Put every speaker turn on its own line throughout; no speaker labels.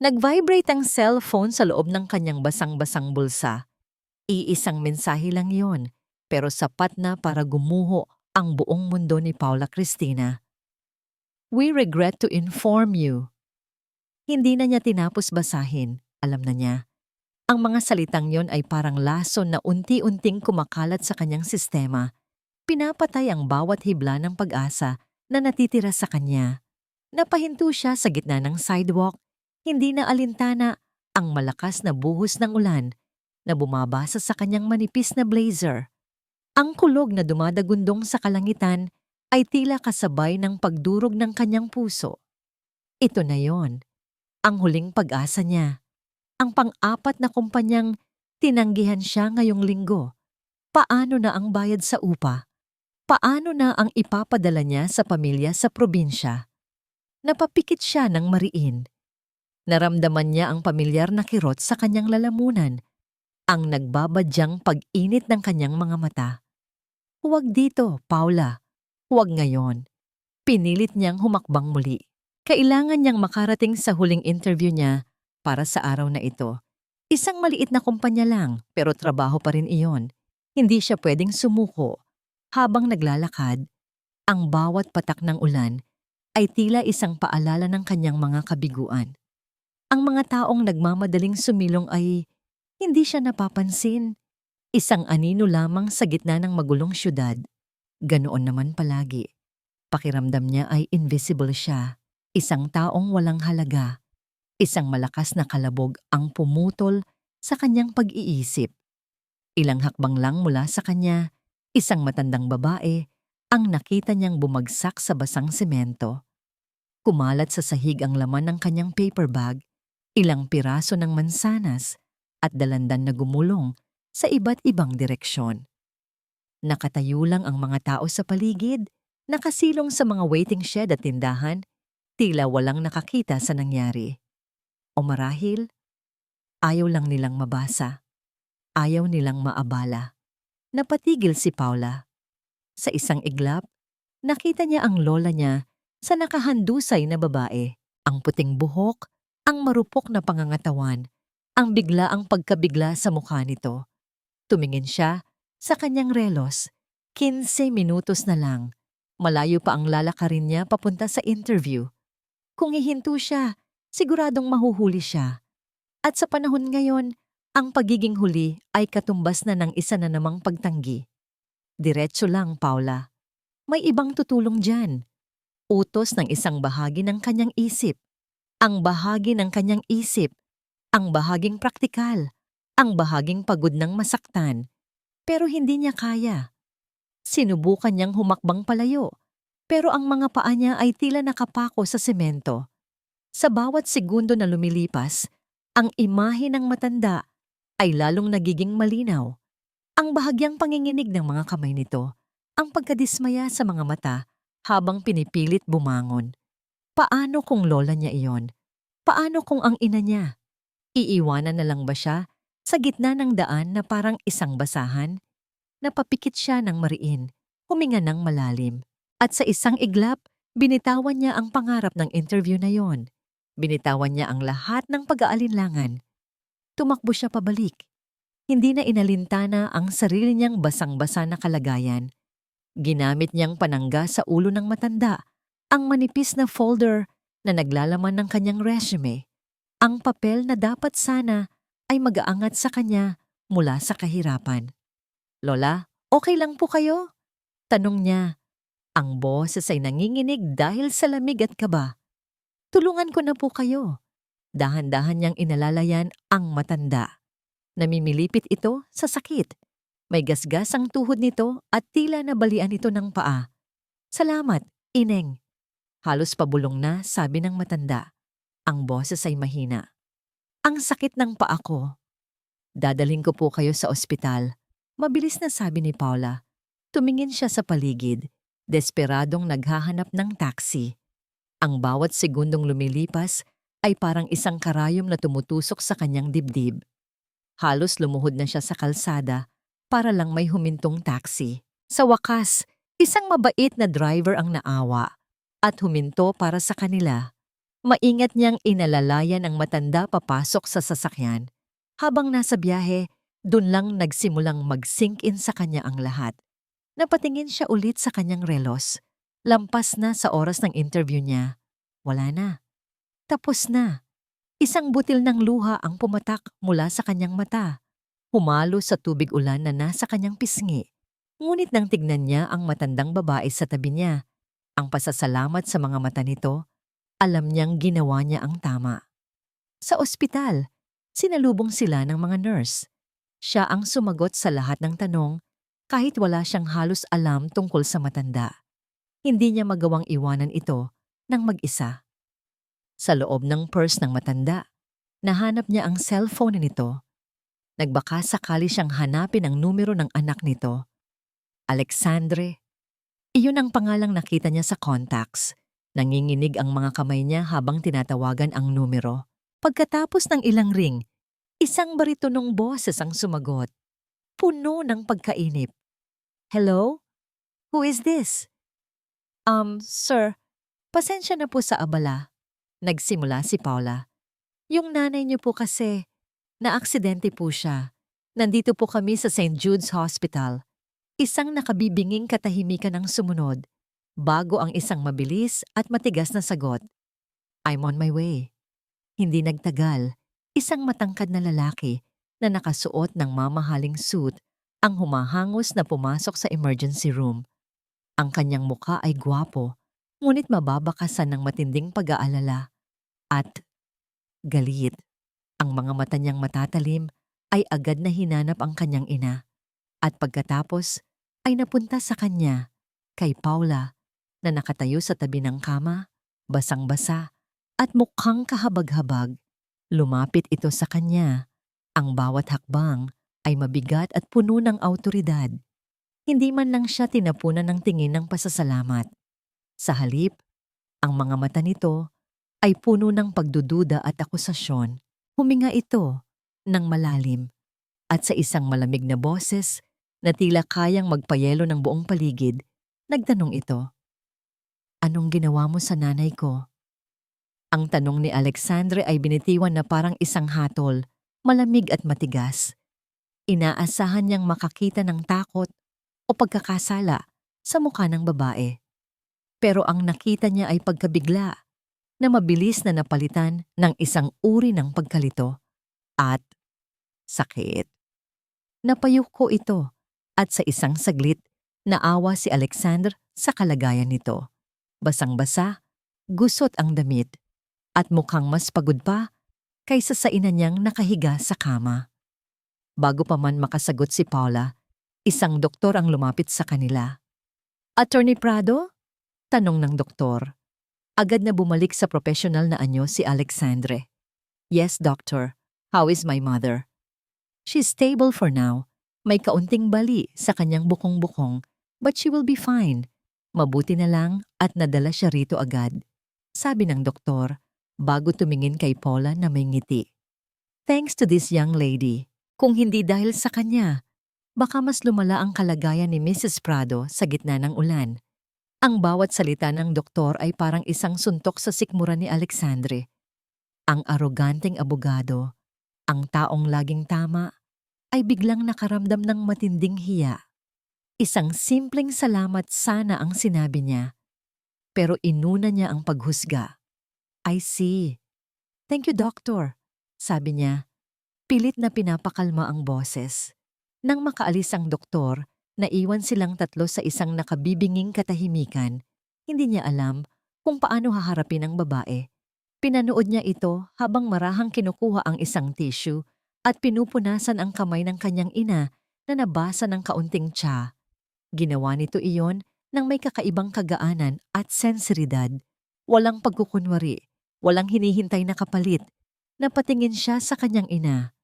Nag-vibrate ang cellphone sa loob ng kanyang basang-basang bulsa. Iisang mensahe lang yon, pero sapat na para gumuho ang buong mundo ni Paula Cristina. We regret to inform you. Hindi na niya tinapos basahin, alam na niya. Ang mga salitang yon ay parang lason na unti-unting kumakalat sa kanyang sistema. Pinapatay ang bawat hibla ng pag-asa na natitira sa kanya. Napahinto siya sa gitna ng sidewalk, hindi na alintana ang malakas na buhos ng ulan na bumabasa sa kanyang manipis na blazer. Ang kulog na dumadagundong sa kalangitan ay tila kasabay ng pagdurog ng kanyang puso. Ito na yon, ang huling pag-asa niya. Ang pang-apat na kumpanyang tinanggihan siya ngayong linggo. Paano na ang bayad sa upa? Paano na ang ipapadala niya sa pamilya sa probinsya? Napapikit siya ng mariin. Naramdaman niya ang pamilyar na kirot sa kanyang lalamunan, ang nagbabadyang pag-init ng kanyang mga mata. Huwag dito, Paula. Huwag ngayon. Pinilit niyang humakbang muli. Kailangan niyang makarating sa huling interview niya para sa araw na ito. Isang maliit na kumpanya lang, pero trabaho pa rin iyon. Hindi siya pwedeng sumuko. Habang naglalakad, ang bawat patak ng ulan ay tila isang paalala ng kanyang mga kabiguan. Ang mga taong nagmamadaling sumilong ay hindi siya napapansin. Isang anino lamang sa gitna ng magulong syudad. Ganoon naman palagi. Pakiramdam niya ay invisible siya. Isang taong walang halaga. Isang malakas na kalabog ang pumutol sa kanyang pag-iisip. Ilang hakbang lang mula sa kanya, isang matandang babae ang nakita niyang bumagsak sa basang semento. Kumalat sa sahig ang laman ng kanyang paper bag, ilang piraso ng mansanas at dalandan na gumulong sa iba't ibang direksyon. Nakatayo lang ang mga tao sa paligid, nakasilong sa mga waiting shed at tindahan, tila walang nakakita sa nangyari. O marahil, ayaw lang nilang mabasa. Ayaw nilang maabala. Napatigil si Paula. Sa isang iglap, nakita niya ang lola niya sa nakahandusay na babae. Ang puting buhok, ang marupok na pangangatawan, ang biglaang pagkabigla sa mukha nito. Tumingin siya sa kanyang relos. 15 minutos na lang. Malayo pa ang lalakarin niya papunta sa interview. Kung hihinto siya, siguradong mahuhuli siya. At sa panahon ngayon, ang pagiging huli ay katumbas na ng isa na namang pagtanggi. Diretso lang, Paula. May ibang tutulong dyan. Utos ng isang bahagi ng kanyang isip. Ang bahagi ng kanyang isip. Ang bahaging praktikal. Ang bahaging pagod ng masaktan. Pero hindi niya kaya. Sinubukan niyang humakbang palayo. Pero ang mga paa niya ay tila nakapako sa semento. Sa bawat segundo na lumilipas, ang imahe ng matanda ay lalong nagiging malinaw. Ang bahagyang panginginig ng mga kamay nito, ang pagkadismaya sa mga mata habang pinipilit bumangon. Paano kung lola niya iyon? Paano kung ang ina niya? Iiwanan na lang ba siya sa gitna ng daan na parang isang basahan? Napapikit siya ng mariin, huminga ng malalim. At sa isang iglap, binitawan niya ang pangarap ng interview na yon. Binitawan niya ang lahat ng pag-aalinlangan. Tumakbo siya pabalik. Hindi na inalintana ang sarili niyang basang-basa na kalagayan. Ginamit niyang panangga sa ulo ng matanda ang manipis na folder na naglalaman ng kanyang resume. Ang papel na dapat sana ay mag-aangat sa kanya mula sa kahirapan. Lola, okay lang po kayo? Tanong niya. Ang boses ay nanginginig dahil sa lamig at kaba. Tulungan ko na po kayo. Dahan-dahan niyang inalalayan ang matanda. Namimilipit ito sa sakit. May gasgas ang tuhod nito at tila nabalian ito ng paa. Salamat, Ineng. Halos pabulong na, sabi ng matanda. Ang boses ay mahina. Ang sakit ng paa ko. Dadaling ko po kayo sa ospital. Mabilis na sabi ni Paula. Tumingin siya sa paligid, desperadong naghahanap ng taxi. Ang bawat segundong lumilipas ay parang isang karayom na tumutusok sa kanyang dibdib. Halos lumuhod na siya sa kalsada para lang may humintong taxi. Sa wakas, isang mabait na driver ang naawa at huminto para sa kanila. Maingat niyang inalalayan ang matanda papasok sa sasakyan. Habang nasa biyahe, dun lang nagsimulang mag-sink in sa kanya ang lahat. Napatingin siya ulit sa kanyang relos. Lampas na sa oras ng interview niya. Wala na. Tapos na. Isang butil ng luha ang pumatak mula sa kanyang mata. Humalo sa tubig ulan na nasa kanyang pisngi. Ngunit nang tignan niya ang matandang babae sa tabi niya, ang pasasalamat sa mga mata nito, alam niyang ginawa niya ang tama. Sa ospital, sinalubong sila ng mga nurse. Siya ang sumagot sa lahat ng tanong kahit wala siyang halos alam tungkol sa matanda. Hindi niya magawang iwanan ito ng mag-isa. Sa loob ng purse ng matanda, nahanap niya ang cellphone nito. Nagbaka sakali siyang hanapin ang numero ng anak nito. Alexandre. Iyon ang pangalang nakita niya sa contacts. Nanginginig ang mga kamay niya habang tinatawagan ang numero. Pagkatapos ng ilang ring, isang baritonong boses ang sumagot. Puno ng pagkainip. Hello? Who is this? Sir, pasensya na po sa abala. Nagsimula si Paula. Yung nanay niyo po kasi, naaksidente po siya. Nandito po kami sa St. Jude's Hospital. Isang nakabibinging katahimikan ang sumunod, bago ang isang mabilis at matigas na sagot. I'm on my way. Hindi nagtagal, isang matangkad na lalaki na nakasuot ng mamahaling suit ang humahangos na pumasok sa emergency room. Ang kanyang muka ay gwapo, ngunit mababakasan ng matinding pag-aalala at galit. Ang mga mata niyang matatalim ay agad na hinanap ang kanyang ina at pagkatapos ay napunta sa kanya, kay Paula, na nakatayo sa tabi ng kama, basang-basa at mukhang kahabag-habag. Lumapit ito sa kanya. Ang bawat hakbang ay mabigat at puno ng awtoridad. Hindi man lang siya tinapunan ng tingin ng pasasalamat. Sa halip, ang mga mata nito ay puno ng pagdududa at akusasyon. Huminga ito ng malalim at sa isang malamig na boses na tila kayang magpayelo ng buong paligid, nagtanong ito. Anong ginawa mo sa nanay ko? Ang tanong ni Alexandre ay binitiwan na parang isang hatol, malamig at matigas. Inaasahan niyang makakita ng takot o pagkakasala sa mukha ng babae. Pero ang nakita niya ay pagkabigla na mabilis na napalitan ng isang uri ng pagkalito at sakit. Napayuko ito at sa isang saglit naawa si Alexander sa kalagayan nito. Basang-basa, gusot ang damit at mukhang mas pagod pa kaysa sa ina niyang nakahiga sa kama. Bago pa man makasagot si Paula, isang doktor ang lumapit sa kanila. Attorney Prado? Tanong ng doktor. Agad na bumalik sa profesional na anyo si Alexandre. Yes, doctor. How is my mother? She's stable for now. May kaunting bali sa kanyang bukong-bukong, but she will be fine. Mabuti na lang at nadala siya rito agad. Sabi ng doktor, bago tumingin kay Paula na may ngiti. Thanks to this young lady. Kung hindi dahil sa kanya, baka mas lumala ang kalagayan ni Mrs. Prado sa gitna ng ulan. Ang bawat salita ng doktor ay parang isang suntok sa sikmura ni Alexandre. Ang aroganteng abogado, ang taong laging tama, ay biglang nakaramdam ng matinding hiya. Isang simpleng salamat sana ang sinabi niya, pero inuna niya ang paghusga. I see. Thank you, doctor, sabi niya. Pilit na pinapakalma ang boses. Nang makaalis ang doktor, naiwan silang tatlo sa isang nakabibinging katahimikan. Hindi niya alam kung paano haharapin ang babae. Pinanood niya ito habang marahang kinukuha ang isang tissue at pinupunasan ang kamay ng kanyang ina na nabasa ng kaunting tsa. Ginawa nito iyon ng may kakaibang kagaanan at sensiridad. Walang pagkukunwari, walang hinihintay na kapalit. Napatingin siya sa kanyang ina.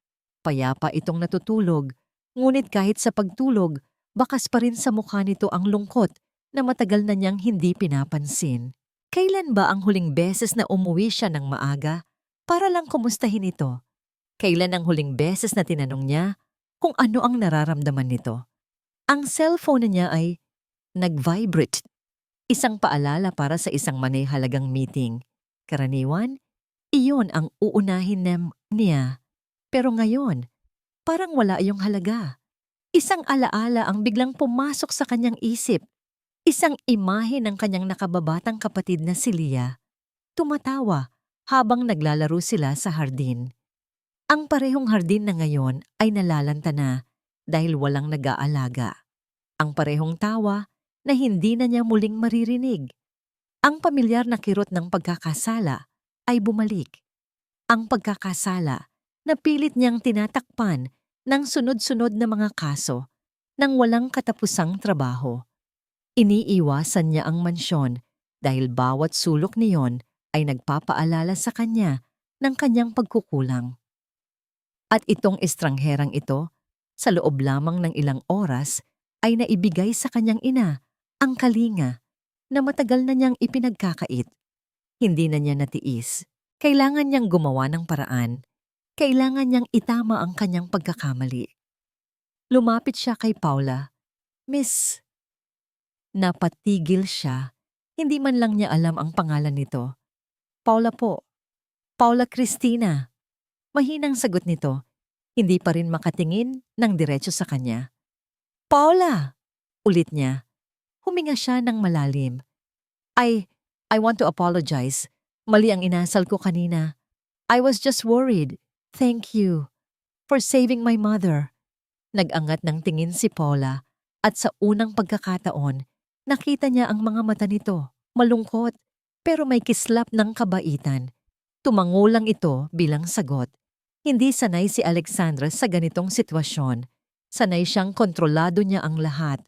Payapa itong natutulog, ngunit kahit sa pagtulog, bakas pa rin sa mukha nito ang lungkot na matagal na niyang hindi pinapansin. Kailan ba ang huling beses na umuwi siya ng maaga para lang kumustahin ito? Kailan ang huling beses na tinanong niya kung ano ang nararamdaman nito? Ang cellphone niya ay nag-vibrate. Isang paalala para sa isang manihalagang meeting. Karaniwan, iyon ang uunahin niya. Pero ngayon, parang wala yung halaga. Isang alaala ang biglang pumasok sa kanyang isip. Isang imahe ng kanyang nakababatang kapatid na si Leah. Tumatawa habang naglalaro sila sa hardin. Ang parehong hardin na ngayon ay nalalanta na dahil walang nag-aalaga. Ang parehong tawa na hindi na niya muling maririnig. Ang pamilyar na kirot ng pagkakasala ay bumalik. Ang pagkakasala na pilit niyang tinatakpan ng sunod-sunod na mga kaso ng walang katapusang trabaho. Iniiwasan niya ang mansyon dahil bawat sulok niyon ay nagpapaalala sa kanya ng kanyang pagkukulang. At itong estrangherang ito, sa loob lamang ng ilang oras, ay naibigay sa kanyang ina ang kalinga na matagal na niyang ipinagkakait. Hindi na niya natiis. Kailangan niyang gumawa ng paraan. Kailangan niyang itama ang kanyang pagkakamali. Lumapit siya kay Paula. Miss, napatigil siya. Hindi man lang niya alam ang pangalan nito. Paula po. Paula Cristina. Mahinang sagot nito. Hindi pa rin makatingin ng diretso sa kanya. Paula! Ulit niya. Huminga siya ng malalim. I want to apologize. Mali ang inasal ko kanina. I was just worried. Thank you for saving my mother. Nag-angat ng tingin si Paula at sa unang pagkakataon, nakita niya ang mga mata nito, malungkot, pero may kislap ng kabaitan. Tumango lang ito bilang sagot. Hindi sanay si Alexandra sa ganitong sitwasyon. Sanay siyang kontrolado niya ang lahat.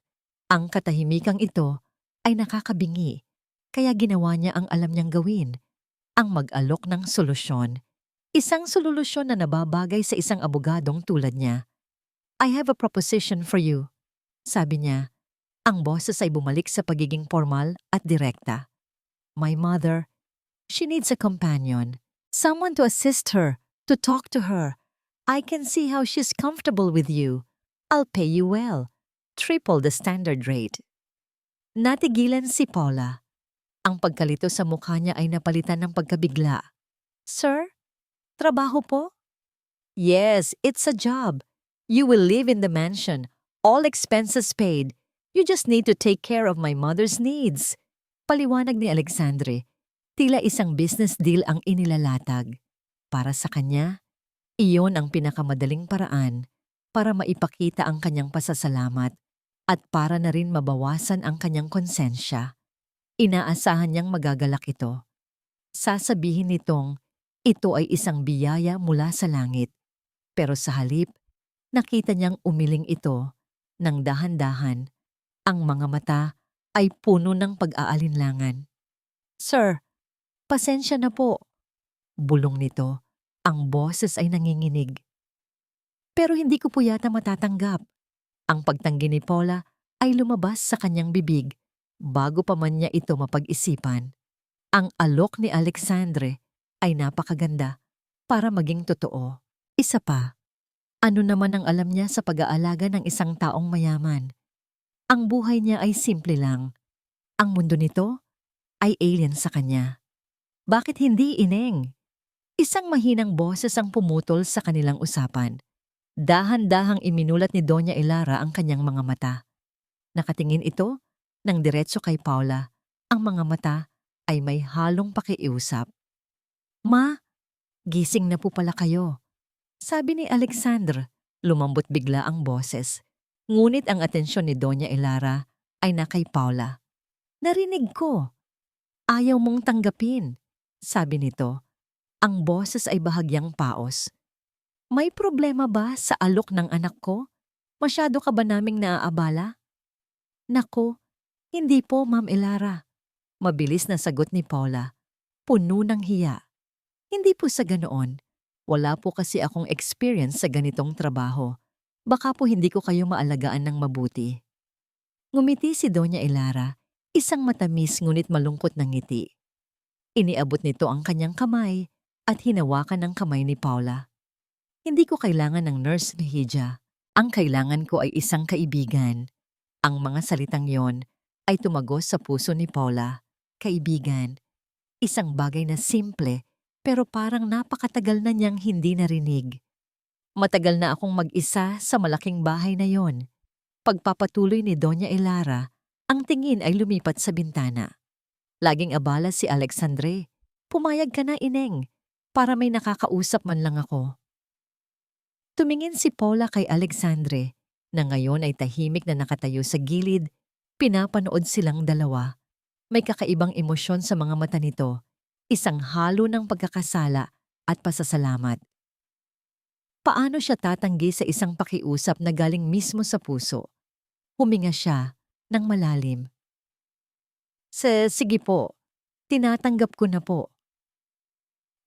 Ang katahimikang ito ay nakakabingi, kaya ginawa niya ang alam niyang gawin, ang mag-alok ng solusyon. Isang solusyon na nababagay sa isang abogadong tulad niya. I have a proposition for you, sabi niya. Ang boses ay bumalik sa pagiging formal at direkta. My mother, she needs a companion, someone to assist her, to talk to her. I can see how she's comfortable with you. I'll pay you well. Triple the standard rate. Natigilan si Paula. Ang pagkalito sa mukha niya ay napalitan ng pagkabigla. Sir? Trabaho po? Yes, it's a job. You will live in the mansion. All expenses paid. You just need to take care of my mother's needs. Paliwanag ni Alexandre. Tila isang business deal ang inilalatag. Para sa kanya, iyon ang pinakamadaling paraan para maipakita ang kanyang pasasalamat at para na rin mabawasan ang kanyang konsensya. Inaasahan niyang magagalak ito. Sasabihin nitong ito ay isang biyaya mula sa langit. Pero sa halip, nakita niyang umiling ito ng dahan-dahan. Ang mga mata ay puno ng pag-aalinlangan. Sir, pasensya na po. Bulong nito, ang boses ay nanginginig. Pero hindi ko po yata matatanggap. Ang pagtanggi ni Paula ay lumabas sa kanyang bibig bago pa man niya ito mapag-isipan. Ang alok ni Alexandre ay napakaganda para maging totoo. Isa pa, ano naman ang alam niya sa pag-aalaga ng isang taong mayaman? Ang buhay niya ay simple lang. Ang mundo nito ay alien sa kanya. Bakit hindi, Ineng? Isang mahinang boses ang pumutol sa kanilang usapan. Dahan-dahang iminulat ni Doña Elara ang kanyang mga mata. Nakatingin ito ng diretso kay Paula. Ang mga mata ay may halong pakiusap. Ma, gising na po pala kayo. Sabi ni Alexandre, lumambot bigla ang boses. Ngunit ang atensyon ni Doña Elara ay na kay Paula. Narinig ko. Ayaw mong tanggapin, sabi nito. Ang boses ay bahagyang paos. May problema ba sa alok ng anak ko? Masyado ka ba naming naaabala? Nako, hindi po, Ma'am Elara. Mabilis na sagot ni Paula. Puno ng hiya. Hindi po sa ganoon. Wala po kasi akong experience sa ganitong trabaho. Baka po hindi ko kayo maalagaan ng mabuti. Ngumiti si Doña Elara, isang matamis ngunit malungkot na ngiti. Iniabot nito ang kanyang kamay at hinawakan ang kamay ni Paula. Hindi ko kailangan ng nurse ni Hija. Ang kailangan ko ay isang kaibigan. Ang mga salitang yon ay tumagos sa puso ni Paula. Kaibigan. Isang bagay na simple pero parang napakatagal na niyang hindi narinig. Matagal na akong mag-isa sa malaking bahay na yon. Pagpapatuloy ni Doña Elara, ang tingin ay lumipat sa bintana. Laging abala si Alexandre. Pumayag ka na, ineng, para may nakakausap man lang ako. Tumingin si Paula kay Alexandre, na ngayon ay tahimik na nakatayo sa gilid. Pinapanood silang dalawa. May kakaibang emosyon sa mga mata nito, isang halo ng pagkakasala at pasasalamat. Paano siya tatanggi sa isang pakiusap na galing mismo sa puso? Huminga siya ng malalim. Sige po, tinatanggap ko na po.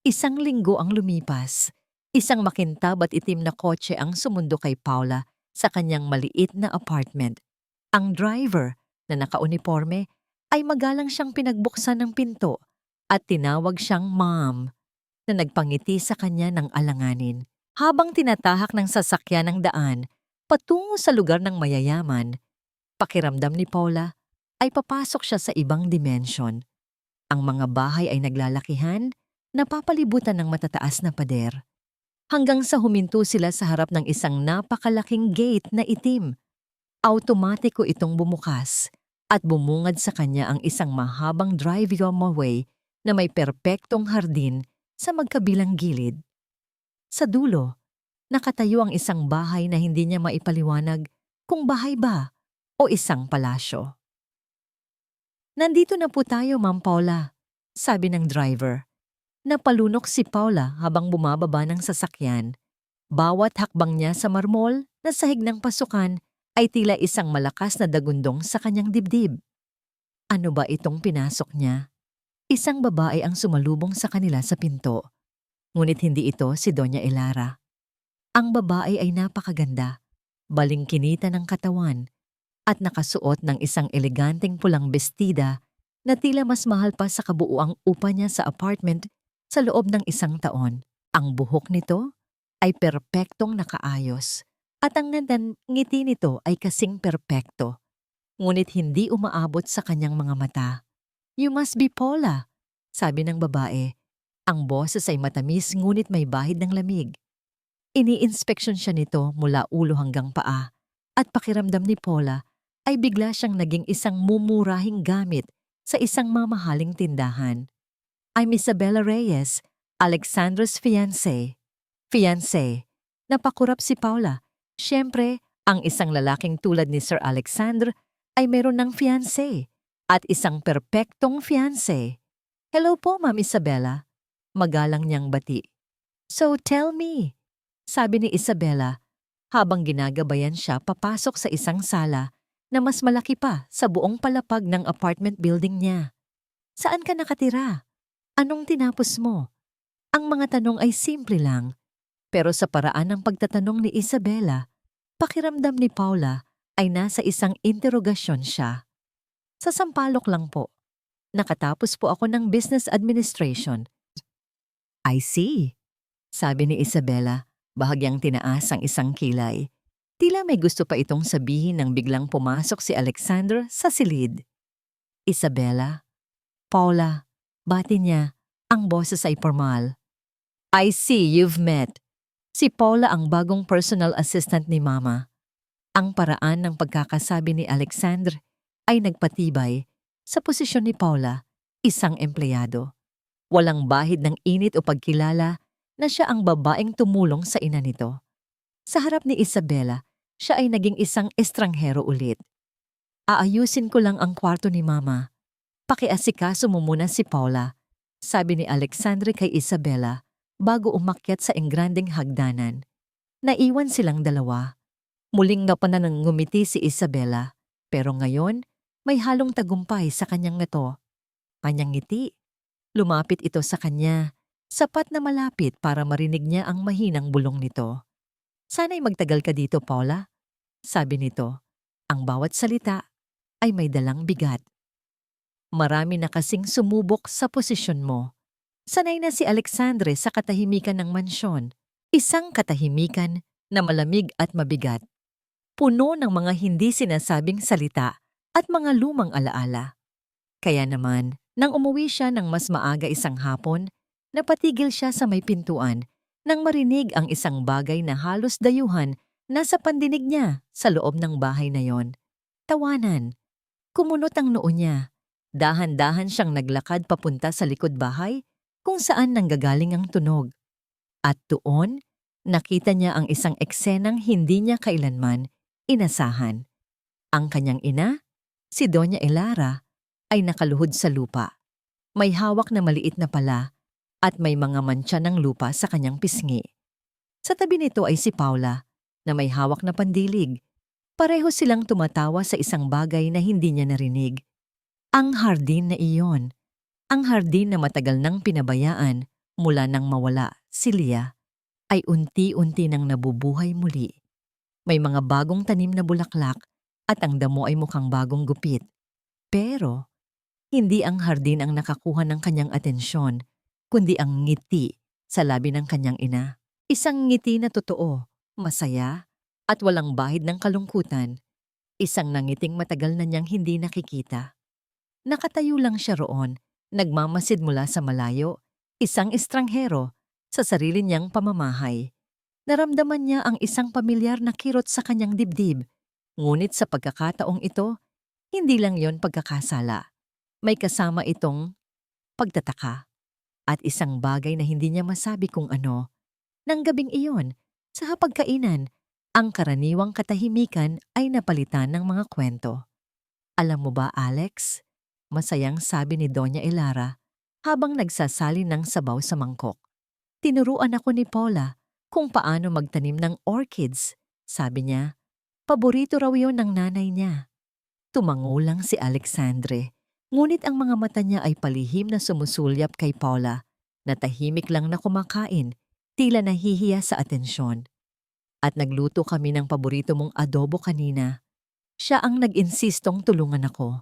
Isang linggo ang lumipas. Isang makintab at itim na kotse ang sumundo kay Paula sa kanyang maliit na apartment. Ang driver, na nakauniforme, ay magalang siyang pinagbuksan ng pinto at tinawag siyang ma'am, na nagpangiti sa kanya ng alanganin. Habang tinatahak ng sasakyan ng daan patungo sa lugar ng mayayaman, pakiramdam ni Paula ay papasok siya sa ibang dimensyon. Ang mga bahay ay naglalakihan, napapalibutan ng matataas na pader. Hanggang sa huminto sila sa harap ng isang napakalaking gate na itim. Automatiko itong bumukas at bumungad sa kanya ang isang mahabang driveway na may perpektong hardin sa magkabilang gilid. Sa dulo, nakatayo ang isang bahay na hindi niya maipaliwanag kung bahay ba o isang palasyo. Nandito na po tayo, Ma'am Paula, sabi ng driver. Napalunok si Paula habang bumababa ng sasakyan. Bawat hakbang niya sa marmol na sahig ng pasukan ay tila isang malakas na dagundong sa kanyang dibdib. Ano ba itong pinasok niya? Isang babae ang sumalubong sa kanila sa pinto. Ngunit hindi ito si Doña Elara. Ang babae ay napakaganda, balingkinita ng katawan, at nakasuot ng isang eleganteng pulang bestida na tila mas mahal pa sa kabuuang upa niya sa apartment sa loob ng isang taon. Ang buhok nito ay perpektong nakaayos at ang ngiti nito ay kasing perpekto. Ngunit hindi umaabot sa kanyang mga mata. You must be Paula, sabi ng babae. Ang boses ay matamis ngunit may bahid ng lamig. Ini-inspeksyon siya nito mula ulo hanggang paa at pakiramdam ni Paula ay bigla siyang naging isang mumurahing gamit sa isang mamahaling tindahan. I'm Isabella Reyes, Alexandra's fiancé. Fiancé. Napakurap si Paula. Siyempre, ang isang lalaking tulad ni Sir Alexander ay meron ng fiancé at isang perpektong fiancé. Hello po, Ma'am Isabella. Magalang niyang bati. So tell me, sabi ni Isabella habang ginagabayan siya papasok sa isang sala na mas malaki pa sa buong palapag ng apartment building niya. Saan ka nakatira? Anong tinapos mo? Ang mga tanong ay simple lang, pero sa paraan ng pagtatanong ni Isabella, pakiramdam ni Paula ay nasa isang interogasyon siya. Sa sampalok lang po. Nakatapos po ako ng business administration. I see, sabi ni Isabella, bahagyang tinaas ang isang kilay. Tila may gusto pa itong sabihin nang biglang pumasok si Alexander sa silid. Isabella, Paula, bati niya, ang boses ay formal. I see you've met. Si Paula ang bagong personal assistant ni Mama. Ang paraan ng pagkakasabi ni Alexander ay nagpatibay sa posisyon ni Paula, isang empleyado. Walang bahid ng init o pagkilala na siya ang babaeng tumulong sa ina nito. Sa harap ni Isabella, siya ay naging isang estranghero ulit. Aayusin ko lang ang kwarto ni Mama. Pakiasikaso mo muna si Paula, sabi ni Alexandre kay Isabella bago umakyat sa engrandeng hagdanan. Naiwan silang dalawa. Muling ngumiti si Isabella, pero ngayon may halong tagumpay sa kanyang Kanyang ngiti. Lumapit ito sa kanya, sapat na malapit para marinig niya ang mahinang bulong nito. Sana'y magtagal ka dito, Paula, sabi nito. Ang bawat salita ay may dalang bigat. Marami na kasing sumubok sa posisyon mo. Sanay na si Alexandre sa katahimikan ng mansyon. Isang katahimikan na malamig at mabigat. Puno ng mga hindi sinasabing salita at mga lumang alaala. Kaya naman, Nang umuwi siya ng mas maaga isang hapon, napatigil siya sa may pintuan nang marinig ang isang bagay na halos dayuhan nasa pandinig niya sa loob ng bahay na yon. Tawanan. Kumunot ang noo niya. Dahan-dahan siyang naglakad papunta sa likod bahay kung saan nanggagaling ang tunog. At doon, nakita niya ang isang eksenang hindi niya kailanman inasahan. Ang kanyang ina, si Doña Elara, ay nakaluhod sa lupa. May hawak na maliit na pala at may mga mantsa ng lupa sa kanyang pisngi. Sa tabi nito ay si Paula na may hawak na pandilig. Pareho silang tumatawa sa isang bagay na hindi niya narinig. Ang hardin na iyon. Ang hardin na matagal nang pinabayaan mula nang mawala si Leah ay unti-unti nang nabubuhay muli. May mga bagong tanim na bulaklak at ang damo ay mukhang bagong gupit. Pero hindi ang hardin ang nakakuha ng kanyang atensyon, kundi ang ngiti sa labi ng kanyang ina. Isang ngiti na totoo, masaya, at walang bahid ng kalungkutan. Isang nangiting matagal na niyang hindi nakikita. Nakatayo lang siya roon, nagmamasid mula sa malayo, isang estranghero, sa sarili niyang pamamahay. Naramdaman niya ang isang pamilyar na kirot sa kanyang dibdib. Ngunit sa pagkakataong ito, hindi lang yon pagkakasala. May kasama itong pagtataka at isang bagay na hindi niya masabi kung ano. Nang gabing iyon, sa hapagkainan, ang karaniwang katahimikan ay napalitan ng mga kwento. Alam mo ba, Alex? Masayang sabi ni Doña Elara habang nagsasali ng sabaw sa mangkok. Tinuruan ako ni Paula kung paano magtanim ng orchids. Sabi niya, paborito raw yun ng nanay niya. Tumango lang si Alexandre, ngunit ang mga mata niya ay palihim na sumusulyap kay Paula, na tahimik lang na kumakain, tila nahihiya sa atensyon. At nagluto kami ng paborito mong adobo kanina. Siya ang nag-insistong tulungan ako.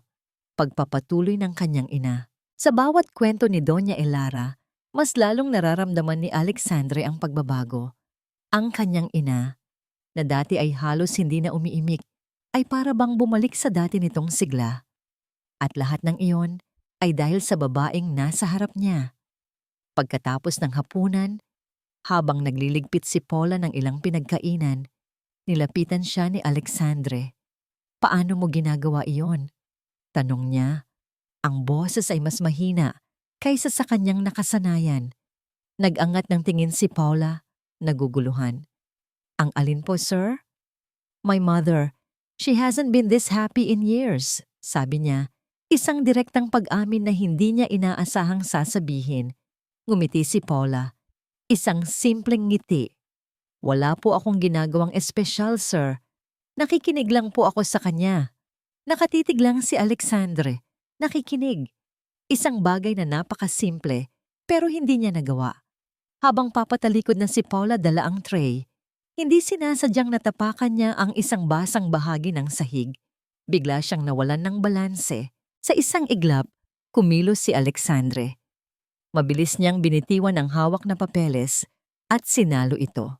Pagpapatuloy ng kanyang ina. Sa bawat kwento ni Doña Elara, mas lalong nararamdaman ni Alexandre ang pagbabago. Ang kanyang ina, na dati ay halos hindi na umiimik, ay para bang bumalik sa dati nitong sigla. At lahat ng iyon ay dahil sa babaeng nasa harap niya. Pagkatapos ng hapunan, habang nagliligpit si Paula ng ilang pinagkainan, nilapitan siya ni Alexandre. Paano mo ginagawa iyon? Tanong niya. Ang boses ay mas mahina kaysa sa kanyang nakasanayan. Nag-angat ng tingin si Paula, naguguluhan. Ang alin po, sir? My mother. She hasn't been this happy in years, sabi niya. Isang direktang pag-amin na hindi niya inaasahang sasabihin. Ngumiti si Paula. Isang simpleng ngiti. Wala po akong ginagawang espesyal, sir. Nakikinig lang po ako sa kanya. Nakatitig lang si Alexandre. Nakikinig. Isang bagay na napakasimple, pero hindi niya nagawa. Habang papatalikod na si Paula dala ang tray, hindi sinasadyang natapakan niya ang isang basang bahagi ng sahig. Bigla siyang nawalan ng balanse. Sa isang iglap, kumilos si Alexandre. Mabilis niyang binitiwan ang hawak na papeles at sinalo ito.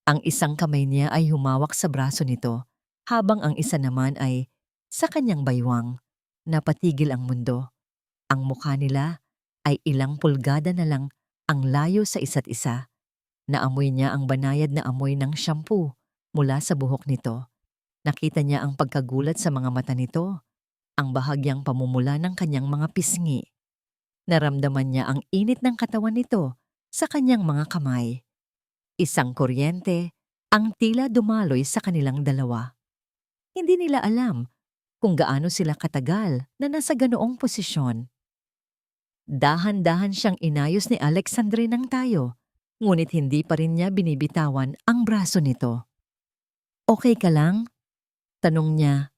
Ang isang kamay niya ay humawak sa braso nito, habang ang isa naman ay sa kanyang baywang. Napatigil ang mundo. Ang mukha nila ay ilang pulgada na lang ang layo sa isa't isa. Naamoy niya ang banayad na amoy ng shampoo mula sa buhok nito. Nakita niya ang pagkagulat sa mga mata nito, ang bahagyang pamumula ng kanyang mga pisngi. Naramdaman niya ang init ng katawan nito sa kanyang mga kamay. Isang kuryente ang tila dumaloy sa kanilang dalawa. Hindi nila alam kung gaano sila katagal na nasa ganoong posisyon. Dahan-dahan siyang inayos ni Alexandre ng tayo, ngunit hindi pa rin niya binibitawan ang braso nito. Okay ka lang? Tanong niya.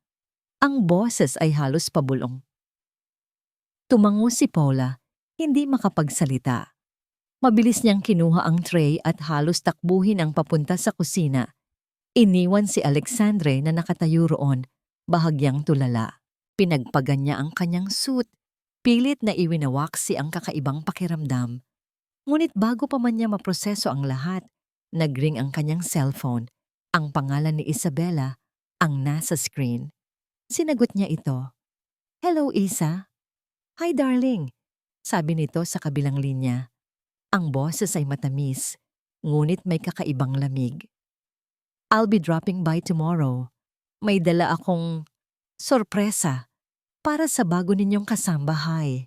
Ang boses ay halos pabulong. Tumango si Paula, hindi makapagsalita. Mabilis niyang kinuha ang tray at halos takbuhin ang papunta sa kusina. Iniwan si Alexandre na nakatayo roon, bahagyang tulala. Pinagpagan niya ang kanyang suit, pilit na iwinawaksi ang kakaibang pakiramdam. Ngunit bago pa man niya maproseso ang lahat, nagring ang kanyang cellphone. Ang pangalan ni Isabela ang nasa screen. Sinagot niya ito. Hello, Isa. "Hi darling," sabi nito sa kabilang linya. Ang boses ay matamis, ngunit may kakaibang lamig. "I'll be dropping by tomorrow. May dala akong sorpresa para sa bago ninyong kasambahay."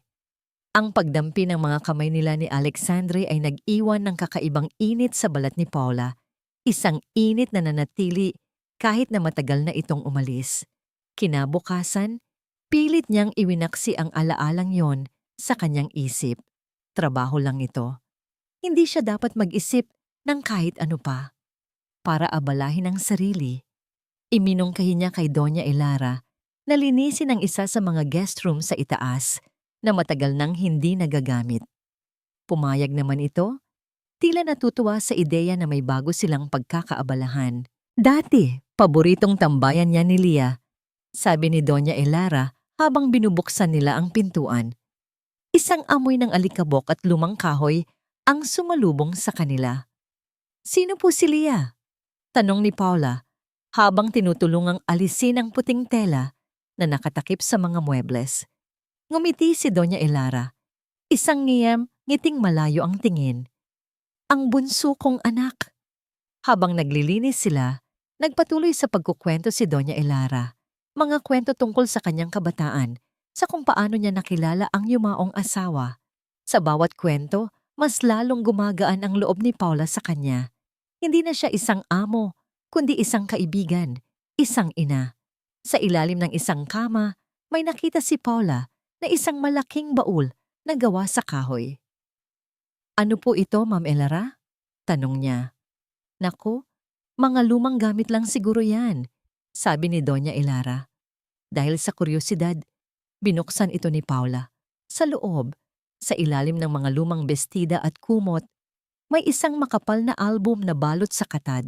Ang pagdampi ng mga kamay nila ni Alexandre ay nag-iwan ng kakaibang init sa balat ni Paula. Isang init na nanatili kahit na matagal na itong umalis. Kinabukasan, pilit niyang iwinaksi ang alaalang yon sa kanyang isip. Trabaho lang ito. Hindi siya dapat mag-isip ng kahit ano pa. Para abalahin ang sarili, iminungkahi niya kay Doña Elara na linisin ang isa sa mga guest room sa itaas na matagal nang hindi nagagamit. Pumayag naman ito, tila natutuwa sa ideya na may bago silang pagkakaabalahan. "Dati, paboritong tambayan niya ni Lia," sabi ni Doña Elara habang binubuksan nila ang pintuan. Isang amoy ng alikabok at lumang kahoy ang sumalubong sa kanila. "Sino po si Lia?" tanong ni Paula habang tinutulungang alisin ang puting tela na nakatakip sa mga muebles. Ngumiti si Doña Elara. Isang ngiting malayo ang tingin. "Ang bunso kong anak." Habang naglilinis sila, nagpatuloy sa pagkukwento si Doña Elara. Mga kwento tungkol sa kanyang kabataan, sa kung paano niya nakilala ang yumaong asawa. Sa bawat kwento, mas lalong gumagaan ang loob ni Paula sa kanya. Hindi na siya isang amo, kundi isang kaibigan, isang ina. Sa ilalim ng isang kama, may nakita si Paula na isang malaking baul na gawa sa kahoy. "Ano po ito, Ma'am Elara?" tanong niya. "Naku, mga lumang gamit lang siguro yan," sabi ni Doña Elara. Dahil sa kuryosidad, binuksan ito ni Paula. Sa loob, sa ilalim ng mga lumang bestida at kumot, may isang makapal na album na balot sa katad.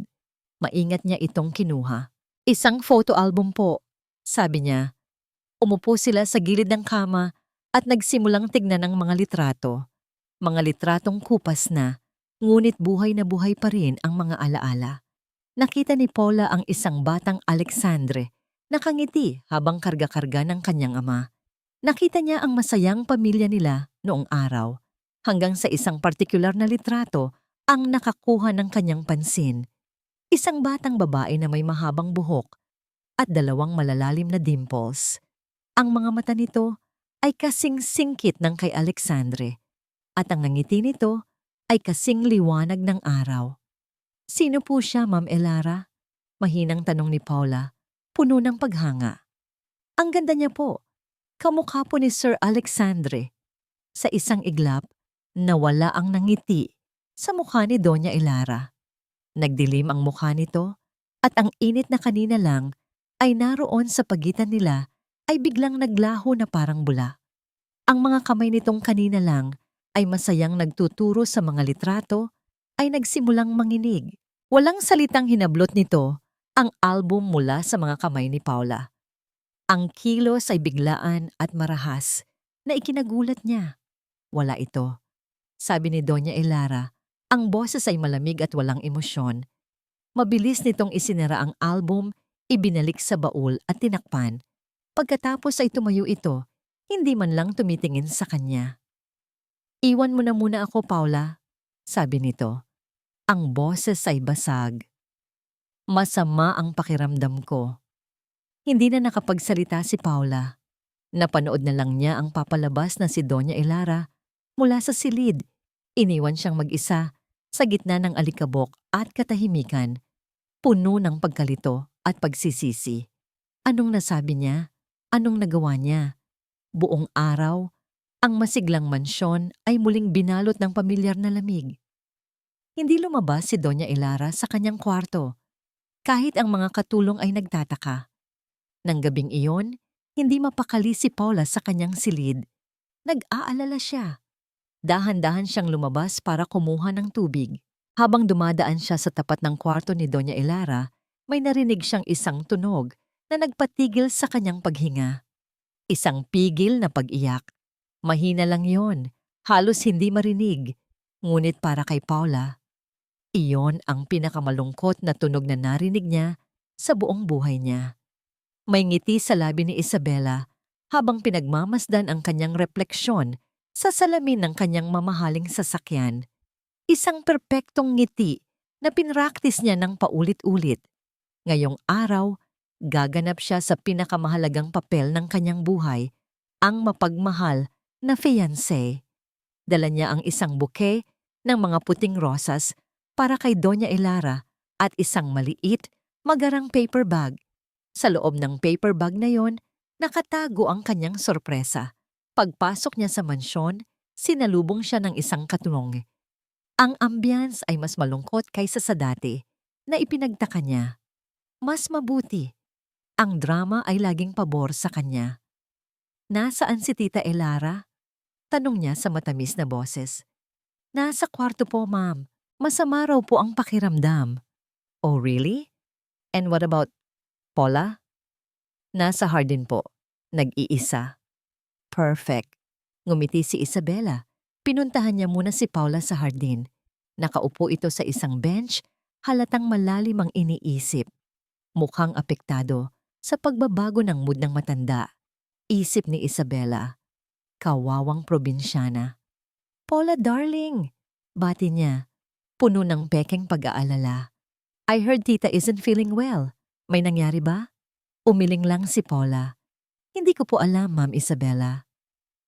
Maingat niya itong kinuha. "Isang photo album po," sabi niya. Umupo sila sa gilid ng kama at nagsimulang tignan ang mga litrato. Mga litratong kupas na, ngunit buhay na buhay pa rin ang mga alaala. Nakita ni Paula ang isang batang Alexandre, nakangiti habang karga-karga ng kanyang ama. Nakita niya ang masayang pamilya nila noong araw, hanggang sa isang partikular na litrato ang nakakuha ng kanyang pansin. Isang batang babae na may mahabang buhok at dalawang malalalim na dimples. Ang mga mata nito ay kasing singkit ng kay Alexandre at ang ngiti nito ay kasing liwanag ng araw. "Sino po siya, Ma'am Elara?" mahinang tanong ni Paula, puno ng paghanga. "Ang ganda niya po. Kamukha po ni Sir Alexandre." Sa isang iglap, nawala ang nangiti sa mukha ni Doña Elara. Nagdilim ang mukha nito at ang init na kanina lang ay naroon sa pagitan nila ay biglang naglaho na parang bula. Ang mga kamay nitong kanina lang ay masayang nagtuturo sa mga litrato ay nagsimulang manginig. Walang salitang hinablot nito ang album mula sa mga kamay ni Paula. Ang kilos ay biglaan at marahas na ikinagulat niya. "Wala ito," sabi ni Doña Elara. Ang boses ay malamig at walang emosyon. Mabilis nitong isinara ang album, ibinalik sa baul at tinakpan. Pagkatapos ay tumayo ito, hindi man lang tumitingin sa kanya. "Iwan mo na muna ako, Paula," sabi nito. Ang boses ay basag. Masama ang pakiramdam ko. Hindi na nakapagsalita si Paula. Napanood na lang niya ang papalabas na si Doña Elara mula sa silid. Iniwan siyang mag-isa sa gitna ng alikabok at katahimikan, puno ng pagkalito at pagsisisi. Anong nasabi niya? Anong nagawa niya? Buong araw, ang masiglang mansyon ay muling binalot ng pamilyar na lamig. Hindi lumabas si Doña Elara sa kanyang kwarto, kahit ang mga katulong ay nagtataka. Nang gabing iyon, hindi mapakali si Paula sa kanyang silid. Nag-aalala siya. Dahan-dahan siyang lumabas para kumuha ng tubig. Habang dumadaan siya sa tapat ng kwarto ni Doña Elara, may narinig siyang isang tunog na nagpatigil sa kanyang paghinga. Isang pigil na pag-iyak. Mahina lang yon, halos hindi marinig. Ngunit para kay Paula, iyon ang pinakamalungkot na tunog na narinig niya sa buong buhay niya. May ngiti sa labi ni Isabela habang pinagmamasdan ang kanyang refleksyon sa salamin ng kanyang mamahaling sasakyan. Isang perpektong ngiti na pinraktis niya ng paulit-ulit. Ngayong araw, gaganap siya sa pinakamahalagang papel ng kanyang buhay, ang mapagmahal na fiancé. Dala niya ang isang bouquet ng mga puting rosas para kay Doña Elara at isang maliit, magarang paper bag. Sa loob ng paper bag na yon, nakatago ang kanyang sorpresa. Pagpasok niya sa mansyon, sinalubong siya ng isang katulong. Ang ambience ay mas malungkot kaysa sa dati na ipinagtaka niya. Mas mabuti. Ang drama ay laging pabor sa kanya. Nasaan si Tita Elara? Tanong niya sa matamis na boses. Nasa kwarto po, ma'am. Masama raw po ang pakiramdam. Oh, really? And what about Paula? Nasa hardin po. Nag-iisa. Perfect. Ngumiti si Isabela. Pinuntahan niya muna si Paula sa hardin. Nakaupo ito sa isang bench, halatang malalim ang iniisip. Mukhang apektado sa pagbabago ng mood ng matanda. Isip ni Isabela. Kawawang probinsyana. Paula, darling! Bati niya. Puno ng pekeng pag-aalala. I heard Tita isn't feeling well. May nangyari ba? Umiling lang si Paula. Hindi ko po alam, Ma'am Isabela.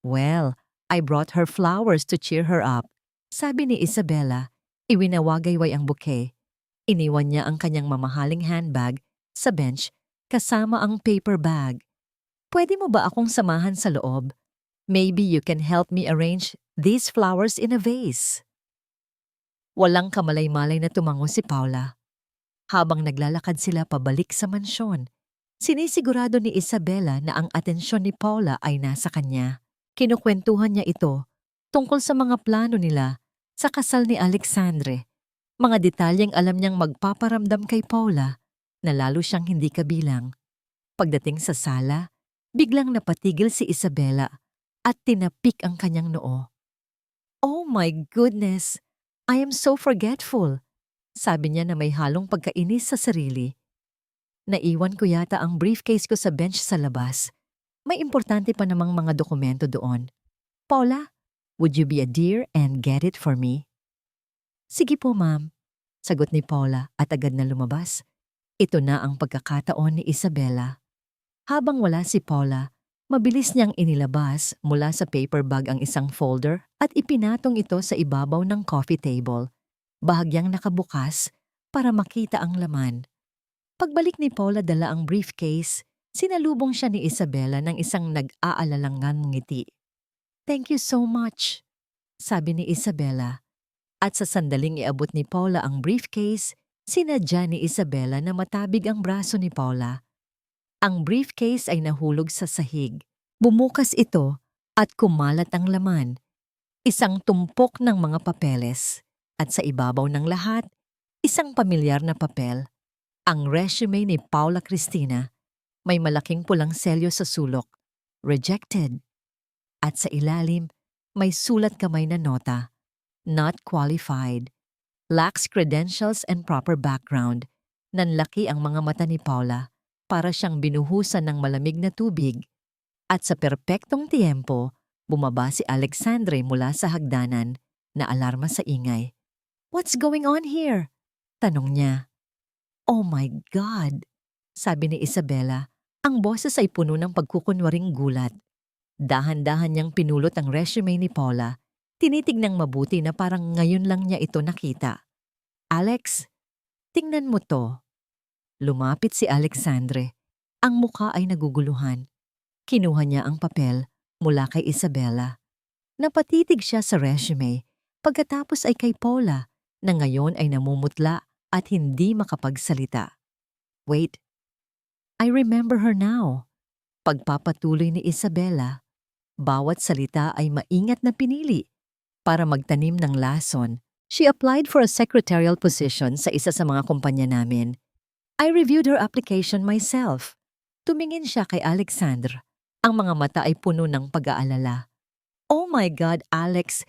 Well, I brought her flowers to cheer her up. Sabi ni Isabela, iwinawagayway ang bouquet. Iniwan niya ang kanyang mamahaling handbag sa bench kasama ang paper bag. Pwede mo ba akong samahan sa loob? Maybe you can help me arrange these flowers in a vase. Walang kamalay-malay na tumango si Paula. Habang naglalakad sila pabalik sa mansyon, sinisigurado ni Isabela na ang atensyon ni Paula ay nasa kanya. Kinukwentuhan niya ito tungkol sa mga plano nila sa kasal ni Alexandre. Mga detalyeng alam niyang magpaparamdam kay Paula na lalo siyang hindi kabilang. Pagdating sa sala, biglang napatigil si Isabela at tinapik ang kanyang noo. Oh my goodness! I am so forgetful! Sabi niya na may halong pagkainis sa sarili. Naiwan ko yata ang briefcase ko sa bench sa labas. May importante pa namang mga dokumento doon. Paula, would you be a dear and get it for me? Sige po, ma'am. Sagot ni Paula at agad na lumabas. Ito na ang pagkakataon ni Isabela. Habang wala si Paula, mabilis niyang inilabas mula sa paper bag ang isang folder at ipinatong ito sa ibabaw ng coffee table. Bahagyang nakabukas para makita ang laman. Pagbalik ni Paula dala ang briefcase, sinalubong siya ni Isabela ng isang nag-aalalangang ngiti. Thank you so much, sabi ni Isabela. At sa sandaling iabot ni Paula ang briefcase, sinadya ni Isabela na matabig ang braso ni Paula. Ang briefcase ay nahulog sa sahig. Bumukas ito at kumalat ang laman. Isang tumpok ng mga papeles. At sa ibabaw ng lahat, isang pamilyar na papel. Ang resume ni Paula Cristina. May malaking pulang selyo sa sulok. Rejected. At sa ilalim, may sulat kamay na nota. Not qualified. Lacks credentials and proper background. Nanlaki ang mga mata ni Paula para siyang binuhusan ng malamig na tubig. At sa perpektong tiempo, bumaba si Alexandre mula sa hagdanan na alarma sa ingay. What's going on here? Tanong niya. Oh my God! Sabi ni Isabela. Ang boses ay puno ng pagkukunwaring gulat. Dahan-dahan niyang pinulot ang resume ni Paula. Tinitignang mabuti na parang ngayon lang niya ito nakita. Alex, tingnan mo to. Lumapit si Alexandre. Ang mukha ay naguguluhan. Kinuha niya ang papel mula kay Isabela. Napatitig siya sa resume. Pagkatapos ay kay Paula na ngayon ay namumutla at hindi makapagsalita. Wait, I remember her now. Pagpapatuloy ni Isabela, bawat salita ay maingat na pinili. Para magtanim ng lason, she applied for a secretarial position sa isa sa mga kumpanya namin. I reviewed her application myself. Tumingin siya kay Alexandre. Ang mga mata ay puno ng pag-aalala. Oh my God, Alex!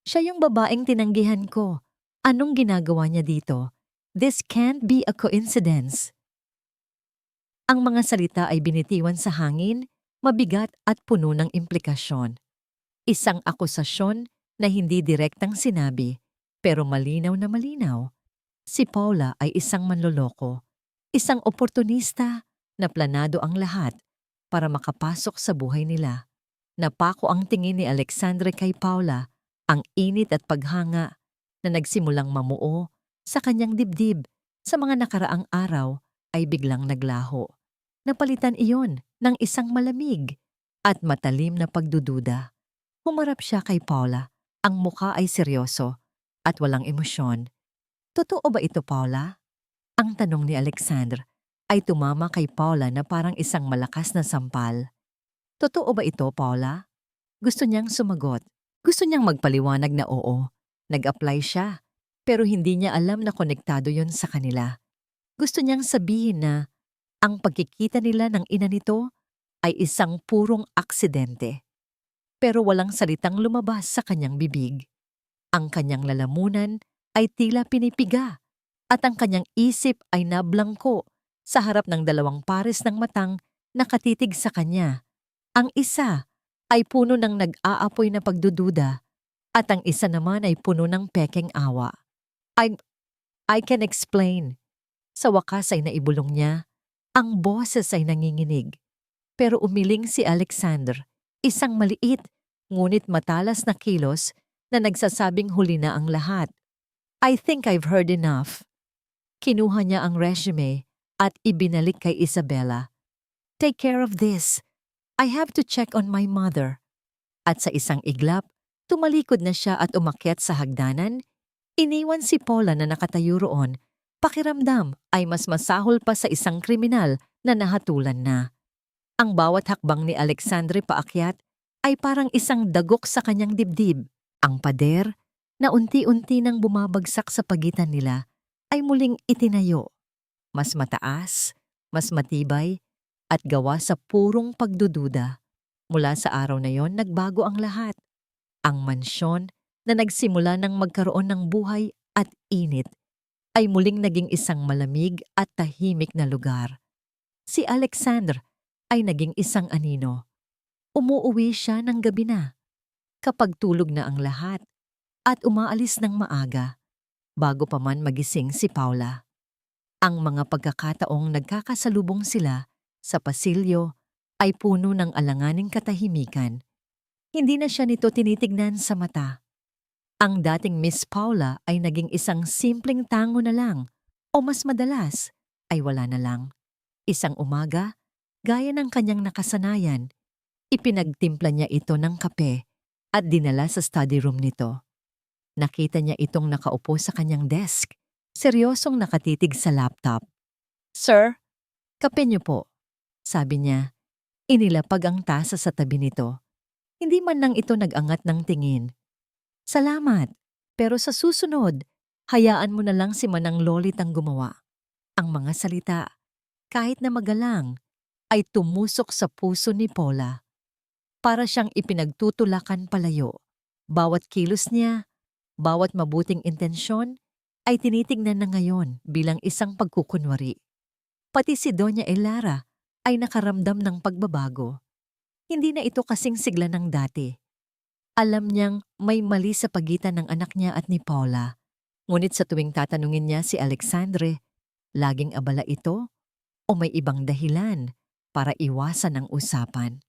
Siya yung babaeng tinanggihan ko. Anong ginagawa niya dito? This can't be a coincidence. Ang mga salita ay binitiwan sa hangin mabigat at puno ng implikasyon. Isang akusasyon na hindi direktang sinabi, pero malinaw na malinaw. Si Paula ay isang manloloko, isang oportunista na planado ang lahat para makapasok sa buhay nila. Napako ang tingin ni Alexandre kay Paula, ang init at paghanga na nagsimulang mamuo sa kanyang dibdib sa mga nakaraang araw ay biglang naglaho. Napalitan iyon ng isang malamig at matalim na pagdududa. Humarap siya kay Paula, ang mukha ay seryoso at walang emosyon. Totoo ba ito, Paula? Ang tanong ni Alexander ay tumama kay Paula na parang isang malakas na sampal. Totoo ba ito, Paula? Gusto niyang sumagot. Gusto niyang magpaliwanag na oo. Nag-apply siya, pero hindi niya alam na konektado yon sa kanila. Gusto niyang sabihin na ang pagkikita nila ng ina nito ay isang purong aksidente. Pero walang salitang lumabas sa kanyang bibig. Ang kanyang lalamunan ay tila pinipiga at ang kanyang isip ay nablangko sa harap ng dalawang pares ng matang nakatitig sa kanya. Ang isa ay puno ng nag-aapoy na pagdududa at ang isa naman ay puno ng pekeng awa. I can explain. Sa wakas ay naibulong niya. Ang boses ay nanginginig. Pero umiling si Alexander, isang maliit ngunit matalas na kilos na nagsasabing huli na ang lahat. I think I've heard enough. Kinuha niya ang resume at ibinalik kay Isabella. Take care of this. I have to check on my mother. At sa isang iglap, tumalikod na siya at umakyat sa hagdanan. Iniwan si Paula na nakatayo roon. Pakiramdam ay mas masahol pa sa isang kriminal na nahatulan na. Ang bawat hakbang ni Alexandre paakyat ay parang isang dagok sa kanyang dibdib. Ang pader na unti-unti nang bumabagsak sa pagitan nila ay muling itinayo. Mas mataas, mas matibay, at gawa sa purong pagdududa. Mula sa araw na yon, nagbago ang lahat. Ang mansyon na nagsimula ng magkaroon ng buhay at init ay muling naging isang malamig at tahimik na lugar. Si Alexander ay naging isang anino. Umuuwi siya ng gabi na, kapag tulog na ang lahat, at umaalis ng maaga, bago pa man magising si Paula. Ang mga pagkakataong nagkakasalubong sila sa pasilyo ay puno ng alanganing katahimikan. Hindi na siya nito tinitignan sa mata. Ang dating Miss Paula ay naging isang simpleng tango na lang o mas madalas ay wala na lang. Isang umaga, gaya ng kanyang nakasanayan, ipinagtimpla niya ito ng kape at dinala sa study room nito. Nakita niya itong nakaupo sa kanyang desk, seryosong nakatitig sa laptop. "Sir, kape niyo po," sabi niya. Inilapag ang tasa sa tabi nito. Hindi man lang ito nag-angat ng tingin. "Salamat, pero sa susunod, hayaan mo na lang si Manang Lolit ang gumawa." Ang mga salita, kahit na magalang, ay tumusok sa puso ni Paula. Para siyang ipinagtutulakan palayo. Bawat kilos niya, bawat mabuting intensyon, ay tinitignan na ngayon bilang isang pagkukunwari. Pati si Doña Elara ay nakaramdam ng pagbabago. Hindi na ito kasing sigla ng dati. Alam niyang may mali sa pagitan ng anak niya at ni Paula. Ngunit sa tuwing tatanungin niya si Alexandre, laging abala ito o may ibang dahilan para iwasan ang usapan.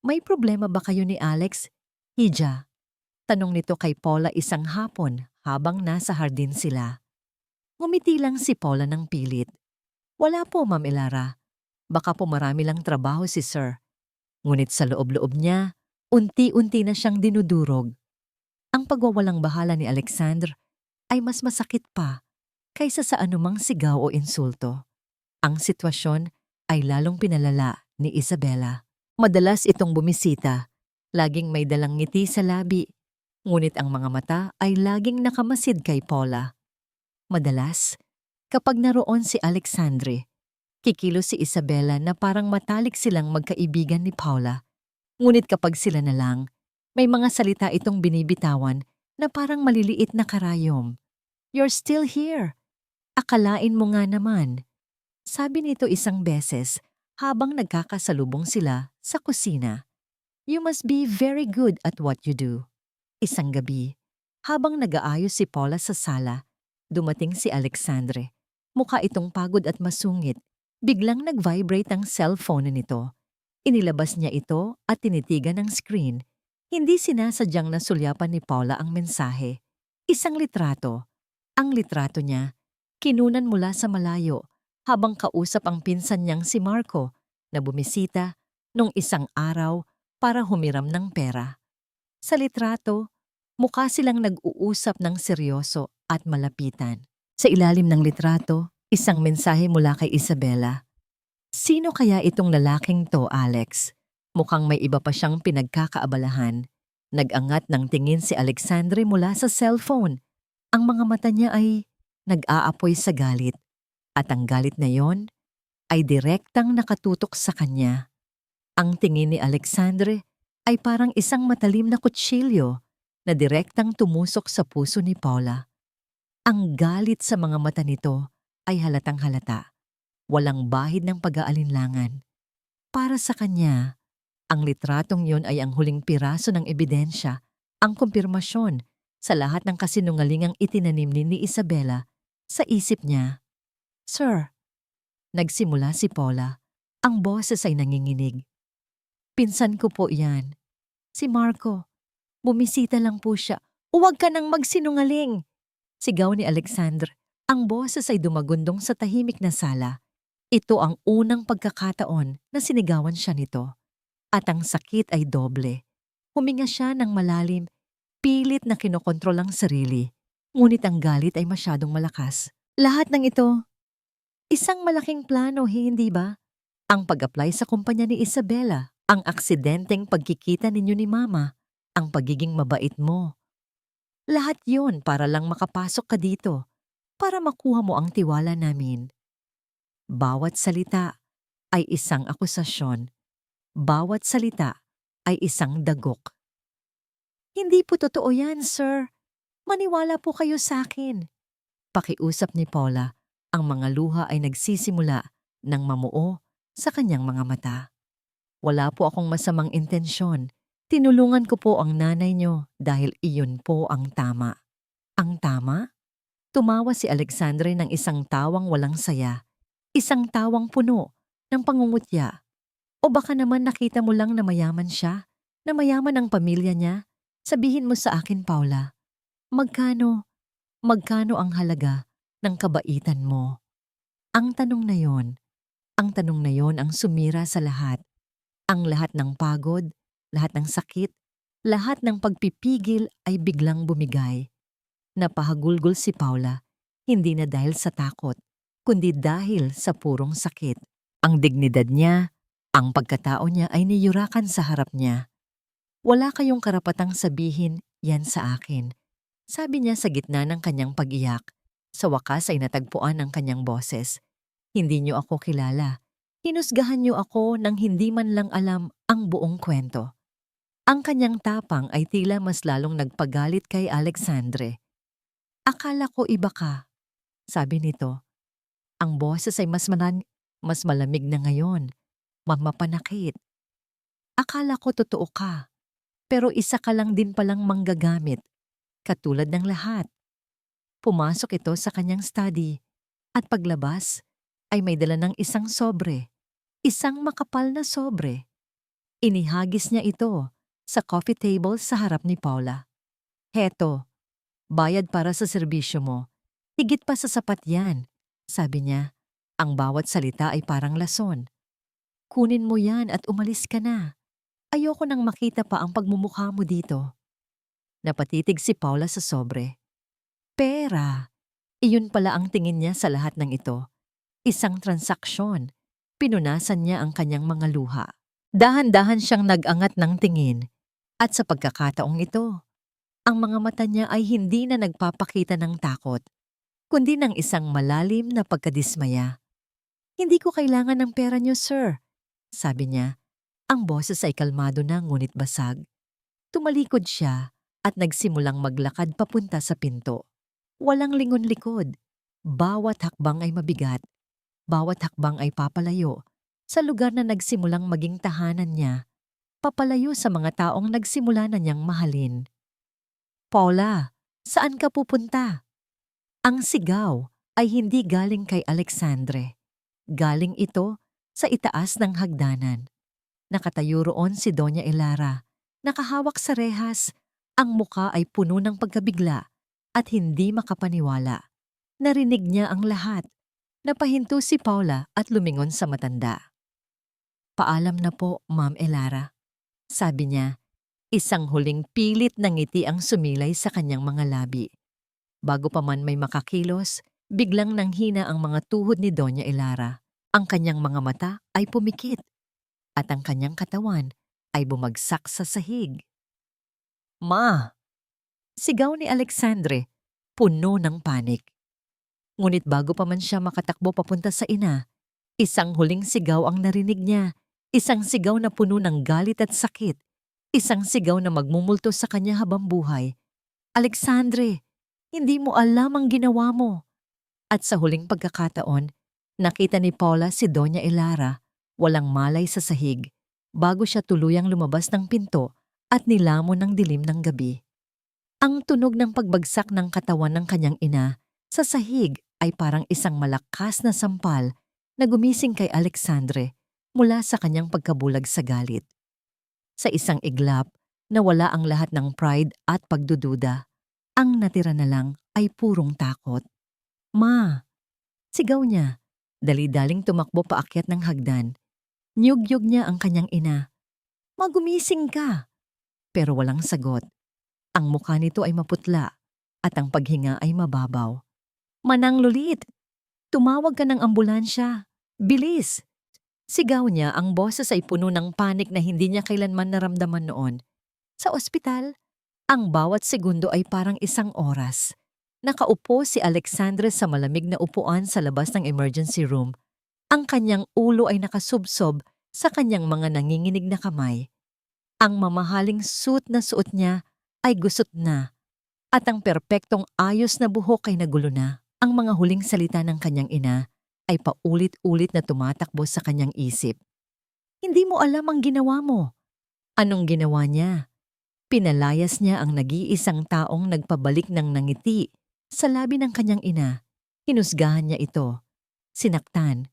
"May problema ba kayo ni Alex, Hija?" Tanong nito kay Paula isang hapon habang nasa hardin sila. Ngumiti lang si Paula ng pilit. "Wala po, Ma'am Elara. Baka po marami lang trabaho si Sir." Ngunit sa loob-loob niya, unti-unti na siyang dinudurog. Ang pagwawalang bahala ni Alexander ay mas masakit pa kaysa sa anumang sigaw o insulto. Ang sitwasyon ay lalong pinalala ni Isabella. Madalas itong bumisita, laging may dalang ngiti sa labi, ngunit ang mga mata ay laging nakamasid kay Paula. Madalas, kapag naroon si Alexandre, kikilos si Isabella na parang matalik silang magkaibigan ni Paula. Ngunit kapag sila na lang, may mga salita itong binibitawan na parang maliliit na karayom. "You're still here. Akalain mo nga naman." Sabi nito isang beses habang nagkakasalubong sila sa kusina. You must be very good at what you do. Isang gabi, habang nag-aayos si Paula sa sala, dumating si Alexandre. Mukha itong pagod at masungit. Biglang nag-vibrate ang cellphone nito. Inilabas niya ito at tinitigan ang screen. Hindi sinasadyang nasulyapan ni Paula ang mensahe. Isang litrato. Ang litrato niya, kinunan mula sa malayo habang kausap ang pinsan niyang si Marco na bumisita nung isang araw para humiram ng pera. Sa litrato, mukha silang nag-uusap ng seryoso at malapitan. Sa ilalim ng litrato, isang mensahe mula kay Isabela. Sino kaya itong lalaking to, Alex? Mukhang may iba pa siyang pinagkakaabalahan. Nag-angat ng tingin si Alexandre mula sa cellphone. Ang mga mata niya ay nag-aapoy sa galit. At ang galit na yon ay direktang nakatutok sa kanya. Ang tingin ni Alexandre ay parang isang matalim na kutsilyo na direktang tumusok sa puso ni Paula. Ang galit sa mga mata nito ay halatang halata. Walang bahid ng pag-aalinlangan. Para sa kanya, ang litratong yon ay ang huling piraso ng ebidensya, ang kumpirmasyon sa lahat ng kasinungalingang itinanim ni Isabela sa isip niya. Sir, nagsimula si Paula. Ang boses ay nanginginig. Pinsan ko po yan. Si Marco. Bumisita lang po siya. Huwag ka nang magsinungaling! Sigaw ni Alexandre. Ang boses ay dumagundong sa tahimik na sala. Ito ang unang pagkakataon na sinigawan siya nito. At ang sakit ay doble. Huminga siya ng malalim, pilit na kinokontrol ang sarili. Ngunit ang galit ay masyadong malakas. Lahat ng ito, isang malaking plano, hindi ba? Ang pag-apply sa kumpanya ni Isabela, ang aksidenteng pagkikita ninyo ni Mama, ang pagiging mabait mo. Lahat yon para lang makapasok ka dito, para makuha mo ang tiwala namin. Bawat salita ay isang akusasyon. Bawat salita ay isang dagok. Hindi po totoo yan, sir. Maniwala po kayo sa akin. Pakiusap ni Paula, ang mga luha ay nagsisimula ng mamuo sa kanyang mga mata. Wala po akong masamang intensyon. Tinulungan ko po ang nanay niyo dahil iyon po ang tama. Ang tama? Tumawa si Alexandre ng isang tawang walang saya. Isang tawang puno ng pangungutya. O baka naman nakita mo lang na mayaman siya, na mayaman ang pamilya niya. Sabihin mo sa akin, Paula, magkano ang halaga ng kabaitan mo? Ang tanong na yon ang sumira sa lahat. Ang lahat ng pagod, lahat ng sakit, lahat ng pagpipigil ay biglang bumigay. Napahagulgol si Paula, hindi na dahil sa takot, kundi dahil sa purong sakit. Ang dignidad niya, ang pagkatao niya ay niyurakan sa harap niya. Wala kayong karapatang sabihin yan sa akin, sabi niya sa gitna ng kanyang pag-iyak. Sa wakas ay natagpuan ang kanyang boses. Hindi niyo ako kilala. Hinusgahan niyo ako nang hindi man lang alam ang buong kwento. Ang kanyang tapang ay tila mas lalong nagpagalit kay Alexandre. Akala ko iba ka, sabi nito. Ang boses ay mas malamig na ngayon, mapanakit. Akala ko totoo ka, pero isa ka lang din palang manggagamit, katulad ng lahat. Pumasok ito sa kanyang study, at paglabas ay may dala ng isang sobre, isang makapal na sobre. Inihagis niya ito sa coffee table sa harap ni Paula. Heto, bayad para sa serbisyo mo. Higit pa sa sapat yan, sabi niya. Ang bawat salita ay parang lason. Kunin mo yan at umalis ka na. Ayoko nang makita pa ang pagmumukha mo dito. Napatitig si Paula sa sobre. Pera. Iyon pala ang tingin niya sa lahat ng ito. Isang transaksyon. Pinunasan niya ang kanyang mga luha. Dahan-dahan siyang nag-angat ng tingin. At sa pagkakataong ito, ang mga mata niya ay hindi na nagpapakita ng takot, kundi ng isang malalim na pagkadismaya. Hindi ko kailangan ng pera niyo, sir, sabi niya. Ang boses ay kalmado na ngunit basag. Tumalikod siya at nagsimulang maglakad papunta sa pinto. Walang lingon-likod. Bawat hakbang ay mabigat. Bawat hakbang ay papalayo sa lugar na nagsimulang maging tahanan niya, papalayo sa mga taong nagsimula na niyang mahalin. Paula, saan ka pupunta? Ang sigaw ay hindi galing kay Alexandre. Galing ito sa itaas ng hagdanan. Nakatayo roon si Doña Elara, nakahawak sa rehas, ang muka ay puno ng pagkabigla at hindi makapaniwala. Narinig niya ang lahat. Napahinto si Paula at lumingon sa matanda. "Paalam na po, Ma'am Elara," sabi niya. Isang huling pilit na ngiti ang sumilay sa kanyang mga labi. Bago pa man may makakilos, biglang nanghina ang mga tuhod ni Doña Elara. Ang kanyang mga mata ay pumikit at ang kanyang katawan ay bumagsak sa sahig. "Ma!" Sigaw ni Alexandre, puno ng panik. Ngunit bago pa man siya makatakbo papunta sa ina, isang huling sigaw ang narinig niya. Isang sigaw na puno ng galit at sakit. Isang sigaw na magmumulto sa kanya habang buhay. "Alexandre, hindi mo alam ang ginawa mo." At sa huling pagkakataon, nakita ni Paula si Doña Elara, walang malay sa sahig, bago siya tuluyang lumabas ng pinto at nilamon ng dilim ng gabi. Ang tunog ng pagbagsak ng katawan ng kanyang ina sa sahig ay parang isang malakas na sampal na gumising kay Alexandre mula sa kanyang pagkabulag sa galit. Sa isang iglap, nawala ang lahat ng pride at pagdududa. Ang natira na lang ay purong takot. "Ma!" Sigaw niya. Dali-daling tumakbo paakyat ng hagdan. Niyog-yog niya ang kanyang ina. "Magumising ka!" Pero walang sagot. Ang mukha nito ay maputla at ang paghinga ay mababaw. "Manang Lulit, tumawag ka ng ambulansya. Bilis!" Sigaw niya, ang boses ay puno ng panik na hindi niya kailanman naramdaman noon. Sa ospital, ang bawat segundo ay parang isang oras. Nakaupo si Alexandre sa malamig na upuan sa labas ng emergency room. Ang kanyang ulo ay nakasubsob sa kanyang mga nanginginig na kamay. Ang mamahaling suit na suot niya ay gusot na at ang perpektong ayos na buhok ay nagulo na. Ang mga huling salita ng kanyang ina ay paulit-ulit na tumatakbo sa kanyang isip. "Hindi mo alam ang ginawa mo." Anong ginawa niya? Pinalayas niya ang nag-iisang taong nagpabalik ng nangiti sa labi ng kanyang ina. Hinusgahan niya ito. Sinaktan.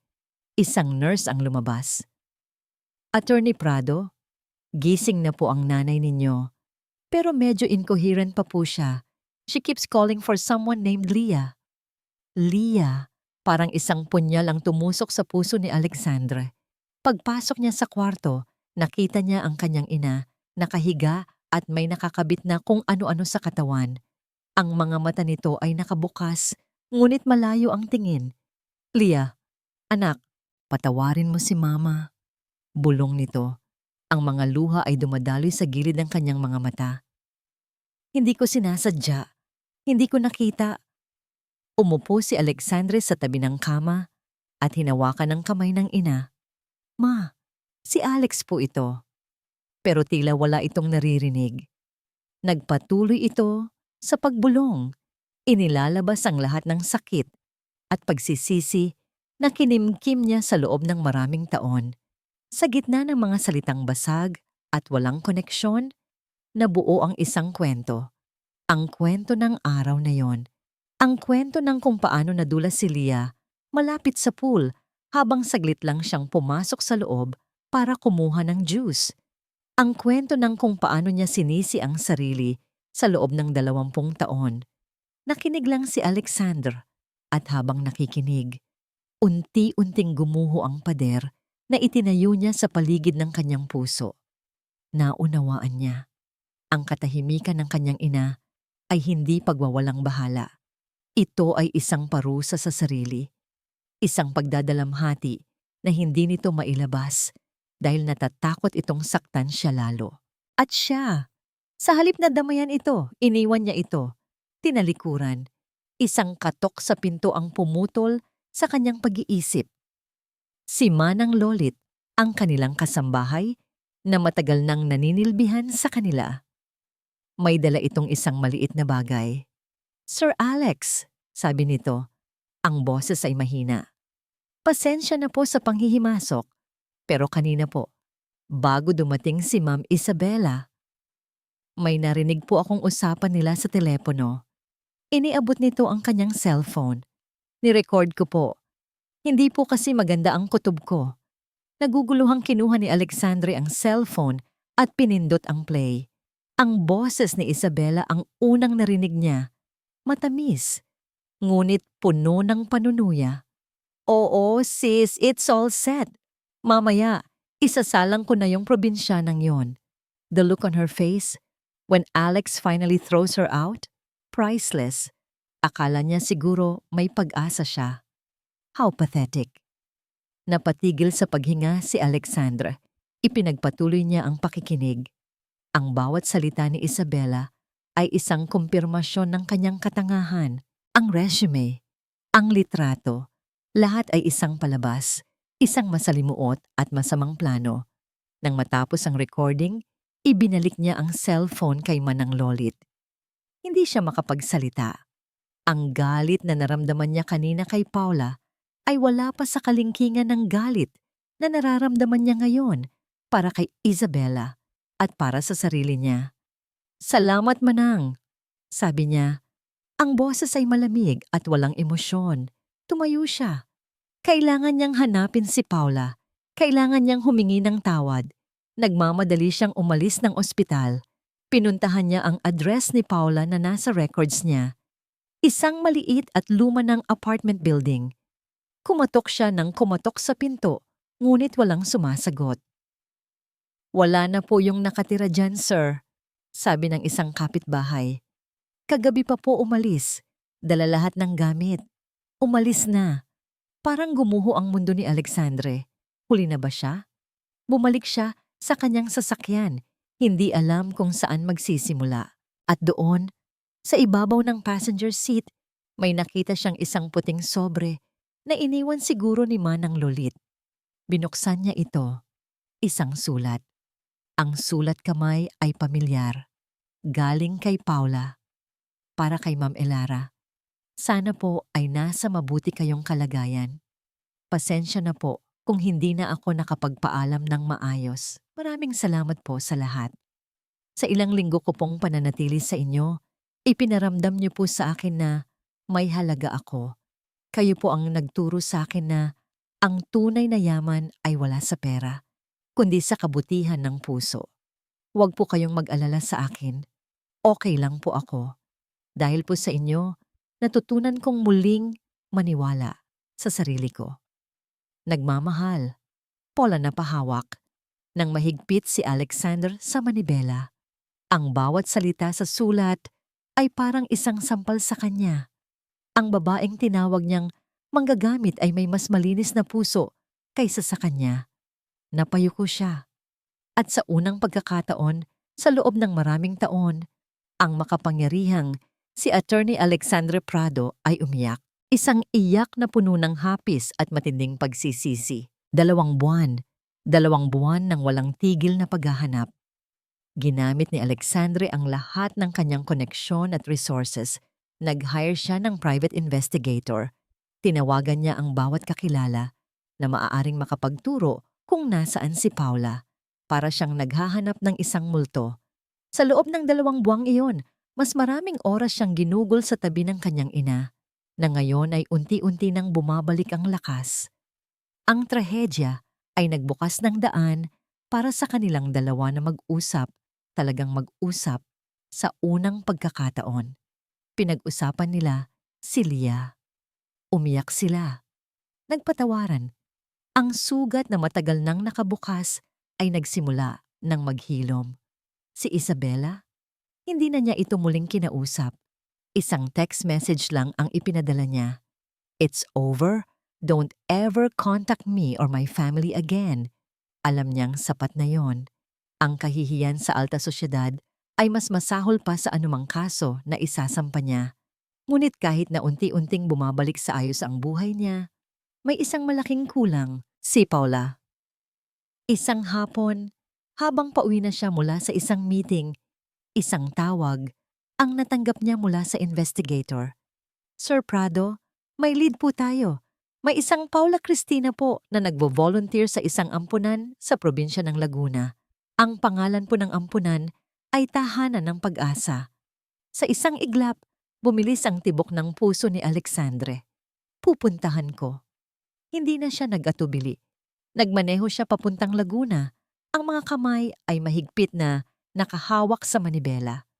Isang nurse ang lumabas. "Attorney Prado, gising na po ang nanay ninyo. Pero medyo incoherent pa po siya. She keeps calling for someone named Leah." Leah, parang isang punyal ang tumusok sa puso ni Alexandre. Pagpasok niya sa kwarto, nakita niya ang kanyang ina, nakahiga at may nakakabit na kung ano-ano sa katawan. Ang mga mata nito ay nakabukas, ngunit malayo ang tingin. "Leah, anak, patawarin mo si Mama." Bulong nito. Ang mga luha ay dumadaloy sa gilid ng kanyang mga mata. "Hindi ko sinasadya. Hindi ko nakita." Umupo si Alexandre sa tabi ng kama at hinawakan ng kamay ng ina. "Ma, si Alex po ito." Pero tila wala itong naririnig. Nagpatuloy ito sa pagbulong. Inilalabas ang lahat ng sakit at pagsisisi na kinimkim niya sa loob ng maraming taon. Sa gitna ng mga salitang basag at walang koneksyon, nabuo ang isang kwento. Ang kwento ng araw na yon. Ang kwento ng kung paano nadulas si Leah malapit sa pool habang saglit lang siyang pumasok sa loob para kumuha ng juice. Ang kwento ng kung paano niya sinisi ang sarili sa loob ng 20 taon. Nakinig lang si Alexander at habang nakikinig, unti-unting gumuho ang pader na itinayo niya sa paligid ng kanyang puso. Naunawaan niya. Ang katahimikan ng kanyang ina ay hindi pagwawalang bahala. Ito ay isang parusa sa sarili. Isang pagdadalamhati na hindi nito mailabas dahil natatakot itong saktan siya lalo. At siya, sa halip na damayan ito, iniwan niya ito. Tinalikuran. Isang katok sa pinto ang pumutol sa kanyang pag-iisip. Si Manang Lolit, ang kanilang kasambahay, na matagal nang naninilbihan sa kanila. May dala itong isang maliit na bagay. "Sir Alex," sabi nito. Ang boses ay mahina. "Pasensya na po sa panghihimasok. Pero kanina po, bago dumating si Ma'am Isabela, may narinig po akong usapan nila sa telepono. Iniabot nito ang kanyang cellphone. Ni-record ko po. Hindi po kasi maganda ang kutob ko. Naguguluhang kinuha ni Alexandre ang cellphone at pinindot ang play. Ang boses ni Isabela ang unang narinig niya. Matamis, ngunit puno ng panunuya. Oo, sis, it's all set. Mamaya, isasalang ko na yung probinsyanang yon. The look on her face, when Alex finally throws her out, priceless. Akala niya siguro may pag-asa siya. How pathetic. Napatigil sa paghinga si Alexandra. Ipinagpatuloy niya ang pakikinig. Ang bawat salita ni Isabela ay isang kumpirmasyon ng kanyang katangahan. Ang resume, ang litrato, lahat ay isang palabas, isang masalimuot at masamang plano. Nang matapos ang recording, ibinalik niya ang cellphone kay Manang Lolit. Hindi siya makapagsalita. Ang galit na naramdaman niya kanina kay Paula ay wala pa sa kalingkingan ng galit na nararamdaman niya ngayon para kay Isabela at para sa sarili niya. Salamat, Manang, sabi niya. Ang boses ay malamig at walang emosyon. Tumayo siya. Kailangan niyang hanapin si Paula. Kailangan niyang humingi ng tawad. Nagmamadali siyang umalis ng ospital. Pinuntahan niya ang address ni Paula na nasa records niya. Isang maliit at luma ng apartment building. Kumatok siya ng kumatok sa pinto, ngunit walang sumasagot. Wala na po yung nakatira dyan, sir, sabi ng isang kapitbahay. Kagabi pa po umalis, dala lahat ng gamit. Umalis na. Parang gumuho ang mundo ni Alexandre. Huli na ba siya? Bumalik siya sa kanyang sasakyan, hindi alam kung saan magsisimula. At doon, sa ibabaw ng passenger seat, may nakita siyang isang puting sobre na iniwan siguro ni Manang Lolit. Binuksan niya ito. Isang sulat. Ang sulat kamay ay pamilyar. Galing kay Paula. Para kay Ma'am Elara. Sana po ay nasa mabuti kayong kalagayan. Pasensya na po kung hindi na ako nakapagpaalam ng maayos. Maraming salamat po sa lahat. Sa ilang linggo ko pong pananatili sa inyo, ipinaramdam niyo po sa akin na may halaga ako. Kayo po ang nagturo sa akin na ang tunay na yaman ay wala sa pera, kundi sa kabutihan ng puso. Huwag po kayong mag-alala sa akin. Okay lang po ako. Dahil po sa inyo, natutunan kong muling maniwala sa sarili ko. Nagmamahal. Paula na pahawak. Nang mahigpit si Alexander sa manibela. Ang bawat salita sa sulat ay parang isang sampal sa kanya. Ang babaeng tinawag niyang manggagamit ay may mas malinis na puso kaysa sa kanya. Napayuko siya. At sa unang pagkakataon, sa loob ng maraming taon, ang makapangyarihang si Attorney Alexandre Prado ay umiyak. Isang iyak na puno ng hapis at matinding pagsisisi. 2 buwan. 2 buwan ng walang tigil na paghahanap. Ginamit ni Alexandre ang lahat ng kanyang koneksyon at resources. Nag-hire siya ng private investigator. Tinawagan niya ang bawat kakilala na maaaring makapagturo kung nasaan si Paula para siyang naghahanap ng isang multo. Sa loob ng 2 buwang iyon, mas maraming oras siyang ginugol sa tabi ng kanyang ina na ngayon ay unti-unti nang bumabalik ang lakas. Ang trahedya ay nagbukas ng daan para sa kanilang dalawa na mag-usap, talagang mag-usap sa unang pagkakataon. Pinag-usapan nila si Leah. Umiyak sila. Nagpatawaran. Ang sugat na matagal nang nakabukas ay nagsimula ng maghilom. Si Isabela, hindi na niya ito muling kinausap. Isang text message lang ang ipinadala niya. It's over. Don't ever contact me or my family again. Alam niyang sapat na yon. Ang kahihiyan sa alta sosyedad ay mas masahol pa sa anumang kaso na isasampa niya. Ngunit kahit na unti-unting bumabalik sa ayos ang buhay niya, may isang malaking kulang, si Paula. Isang hapon, habang pauwi na siya mula sa isang meeting, isang tawag ang natanggap niya mula sa investigator. Sir Prado, may lead po tayo. May isang Paula Cristina po na nagvo-volunteer sa isang ampunan sa probinsya ng Laguna. Ang pangalan po ng ampunan ay Tahanan ng Pag-asa. Sa isang iglap, bumilis ang tibok ng puso ni Alexandre. Pupuntahan ko. Hindi na siya nag-atubili. Nagmaneho siya papuntang Laguna. Ang mga kamay ay mahigpit na nakahawak sa manibela.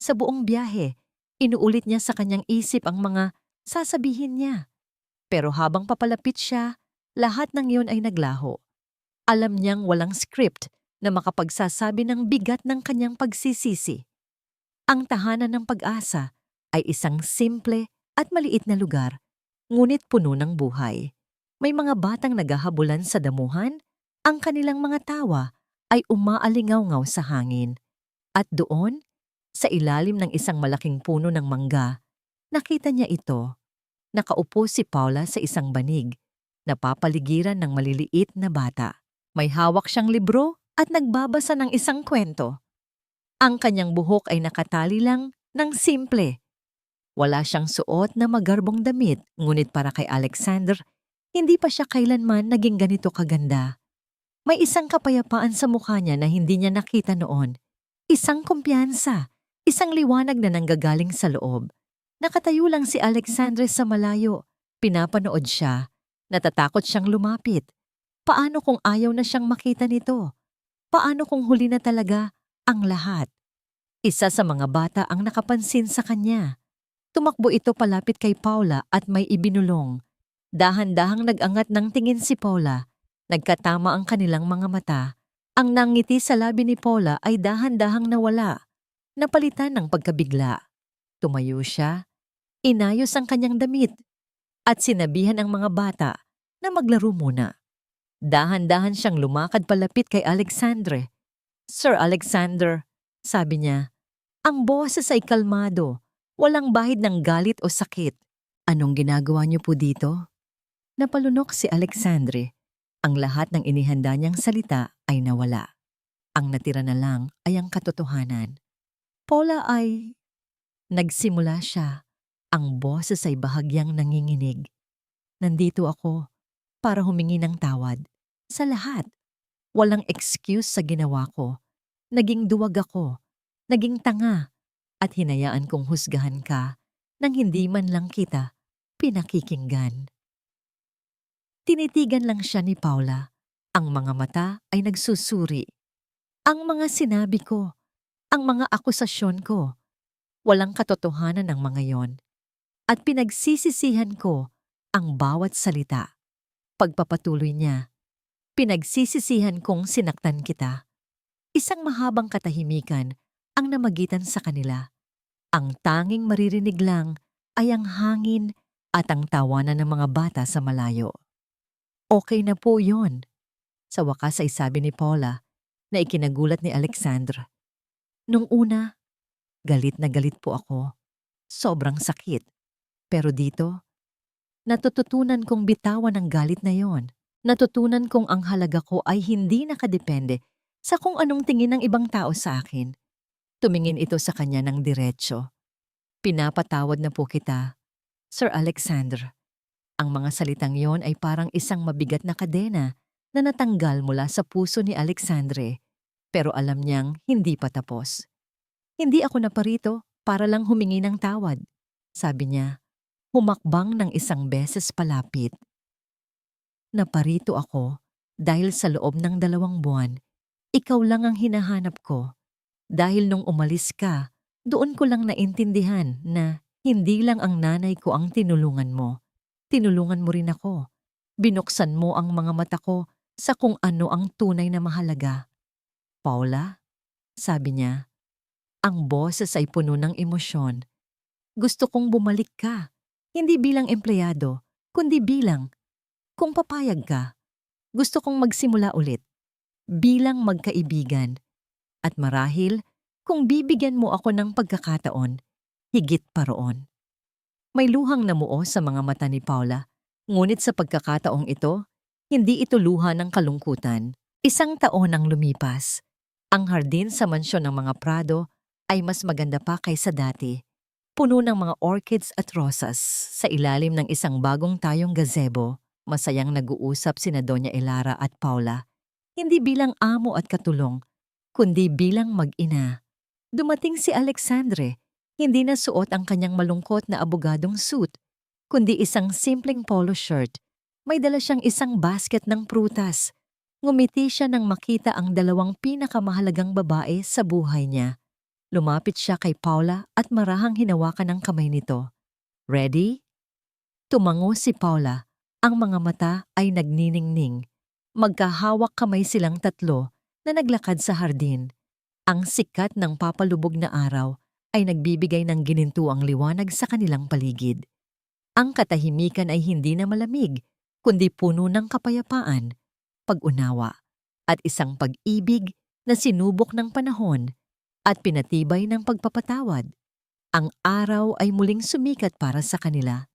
Sa buong biyahe, inuulit niya sa kanyang isip ang mga sasabihin niya. Pero habang papalapit siya, lahat ng iyon ay naglaho. Alam niyang walang script na makapagsasabi ng bigat ng kanyang pagsisisi. Ang Tahanan ng Pag-asa ay isang simple at maliit na lugar, ngunit puno ng buhay. May mga batang naghahabulan sa damuhan, ang kanilang mga tawa ay umaalingaw-ngaw sa hangin. At doon, sa ilalim ng isang malaking puno ng mangga, nakita niya ito. Nakaupo si Paula sa isang banig, napapaligiran ng maliliit na bata. May hawak siyang libro at nagbabasa ng isang kwento. Ang kanyang buhok ay nakatali lang ng simple. Wala siyang suot na magarbong damit, ngunit para kay Alexander, hindi pa siya kailanman naging ganito kaganda. May isang kapayapaan sa mukha niya na hindi niya nakita noon. Isang kumpiyansa, isang liwanag na nanggagaling sa loob. Nakatayo lang si Alexandre sa malayo. Pinapanood siya. Natatakot siyang lumapit. Paano kung ayaw na siyang makita nito? Paano kung huli na talaga ang lahat? Isa sa mga bata ang nakapansin sa kanya. Tumakbo ito palapit kay Paula at may ibinulong. Dahan-dahang nag-angat ng tingin si Paula. Nagkatama ang kanilang mga mata. Ang nangiti sa labi ni Paula ay dahan-dahang nawala. Napalitan ng pagkabigla. Tumayo siya, inayos ang kanyang damit, at sinabihan ang mga bata na maglaro muna. Dahan-dahan siyang lumakad palapit kay Alexandre. "Sir Alexander," sabi niya, ang boses ay kalmado, walang bahid ng galit o sakit. "Anong ginagawa niyo po dito?" Napalunok si Alexandre. Ang lahat ng inihanda niyang salita ay nawala. Ang natira na lang ay ang katotohanan. Paula ay... Nagsimula siya. Ang boses ay bahagyang nanginginig. "Nandito ako para humingi ng tawad. Sa lahat. Walang excuse sa ginawa ko. Naging duwag ako. Naging tanga. At hinayaan kong husgahan ka nang hindi man lang kita pinakikinggan." Tinitigan lang siya ni Paula. Ang mga mata ay nagsusuri. Ang mga sinabi ko, ang mga akusasyon ko, walang katotohanan ng mga yon. At pinagsisisihan ko ang bawat salita. Pagpapatuloy niya, "Pinagsisisihan kong sinaktan kita." Isang mahabang katahimikan ang namagitan sa kanila. Ang tanging maririnig lang ay ang hangin at ang tawanan ng mga bata sa malayo. "Okay na po yon." Sa wakas ay sabi ni Paula na ikinagulat ni Alexandre. "Nung una, galit na galit po ako. Sobrang sakit. Pero dito, natututunan kong bitawan ang galit na yon. Natutunan kong ang halaga ko ay hindi nakadepende sa kung anong tingin ng ibang tao sa akin." Tumingin ito sa kanya ng diretsyo. "Pinapatawad na po kita, Sir Alexander." Ang mga salitang yon ay parang isang mabigat na kadena na natanggal mula sa puso ni Alexandre. Pero alam niyang hindi pa tapos. "Hindi ako naparito para lang humingi ng tawad," sabi niya. Humakbang ng isang beses palapit. "Naparito ako dahil sa loob ng 2 buwan, ikaw lang ang hinahanap ko. Dahil nung umalis ka, doon ko lang naintindihan na hindi lang ang nanay ko ang tinulungan mo. Tinulungan mo rin ako. Binuksan mo ang mga mata ko sa kung ano ang tunay na mahalaga." "Paula," sabi niya. Ang boses ay puno ng emosyon. "Gusto kong bumalik ka. Hindi bilang empleyado, kundi bilang, kung papayag ka, gusto kong magsimula ulit. Bilang magkaibigan. At marahil, kung bibigyan mo ako ng pagkakataon, higit pa roon." May luhang namuo sa mga mata ni Paula, ngunit sa pagkakataong ito, hindi ito luha ng kalungkutan. 1 taon ang lumipas. Ang hardin sa mansyon ng mga Prado ay mas maganda pa kaysa dati. puno ng mga orchids at rosas. Sa ilalim ng isang bagong tayong gazebo, masayang nag-uusap sina Doña Elara at Paula, hindi bilang amo at katulong, kundi bilang mag-ina. Dumating si Alexandre, hindi na suot ang kanyang malungkot na abogadong suit, kundi isang simpleng polo shirt. May dala siyang isang basket ng prutas. Ngumiti siya nang makita ang dalawang pinakamahalagang babae sa buhay niya. Lumapit siya kay Paula at marahang hinawakan ang kamay nito. Ready? Tumango si Paula. Ang mga mata ay nagniningning. Magkahawak kamay silang tatlo na naglakad sa hardin. Ang sikat ng papalubog na araw ay nagbibigay ng ginintuang liwanag sa kanilang paligid. Ang katahimikan ay hindi na malamig, kundi puno ng kapayapaan, pag-unawa, at isang pag-ibig na sinubok ng panahon at pinatibay ng pagpapatawad. Ang araw ay muling sumikat para sa kanila.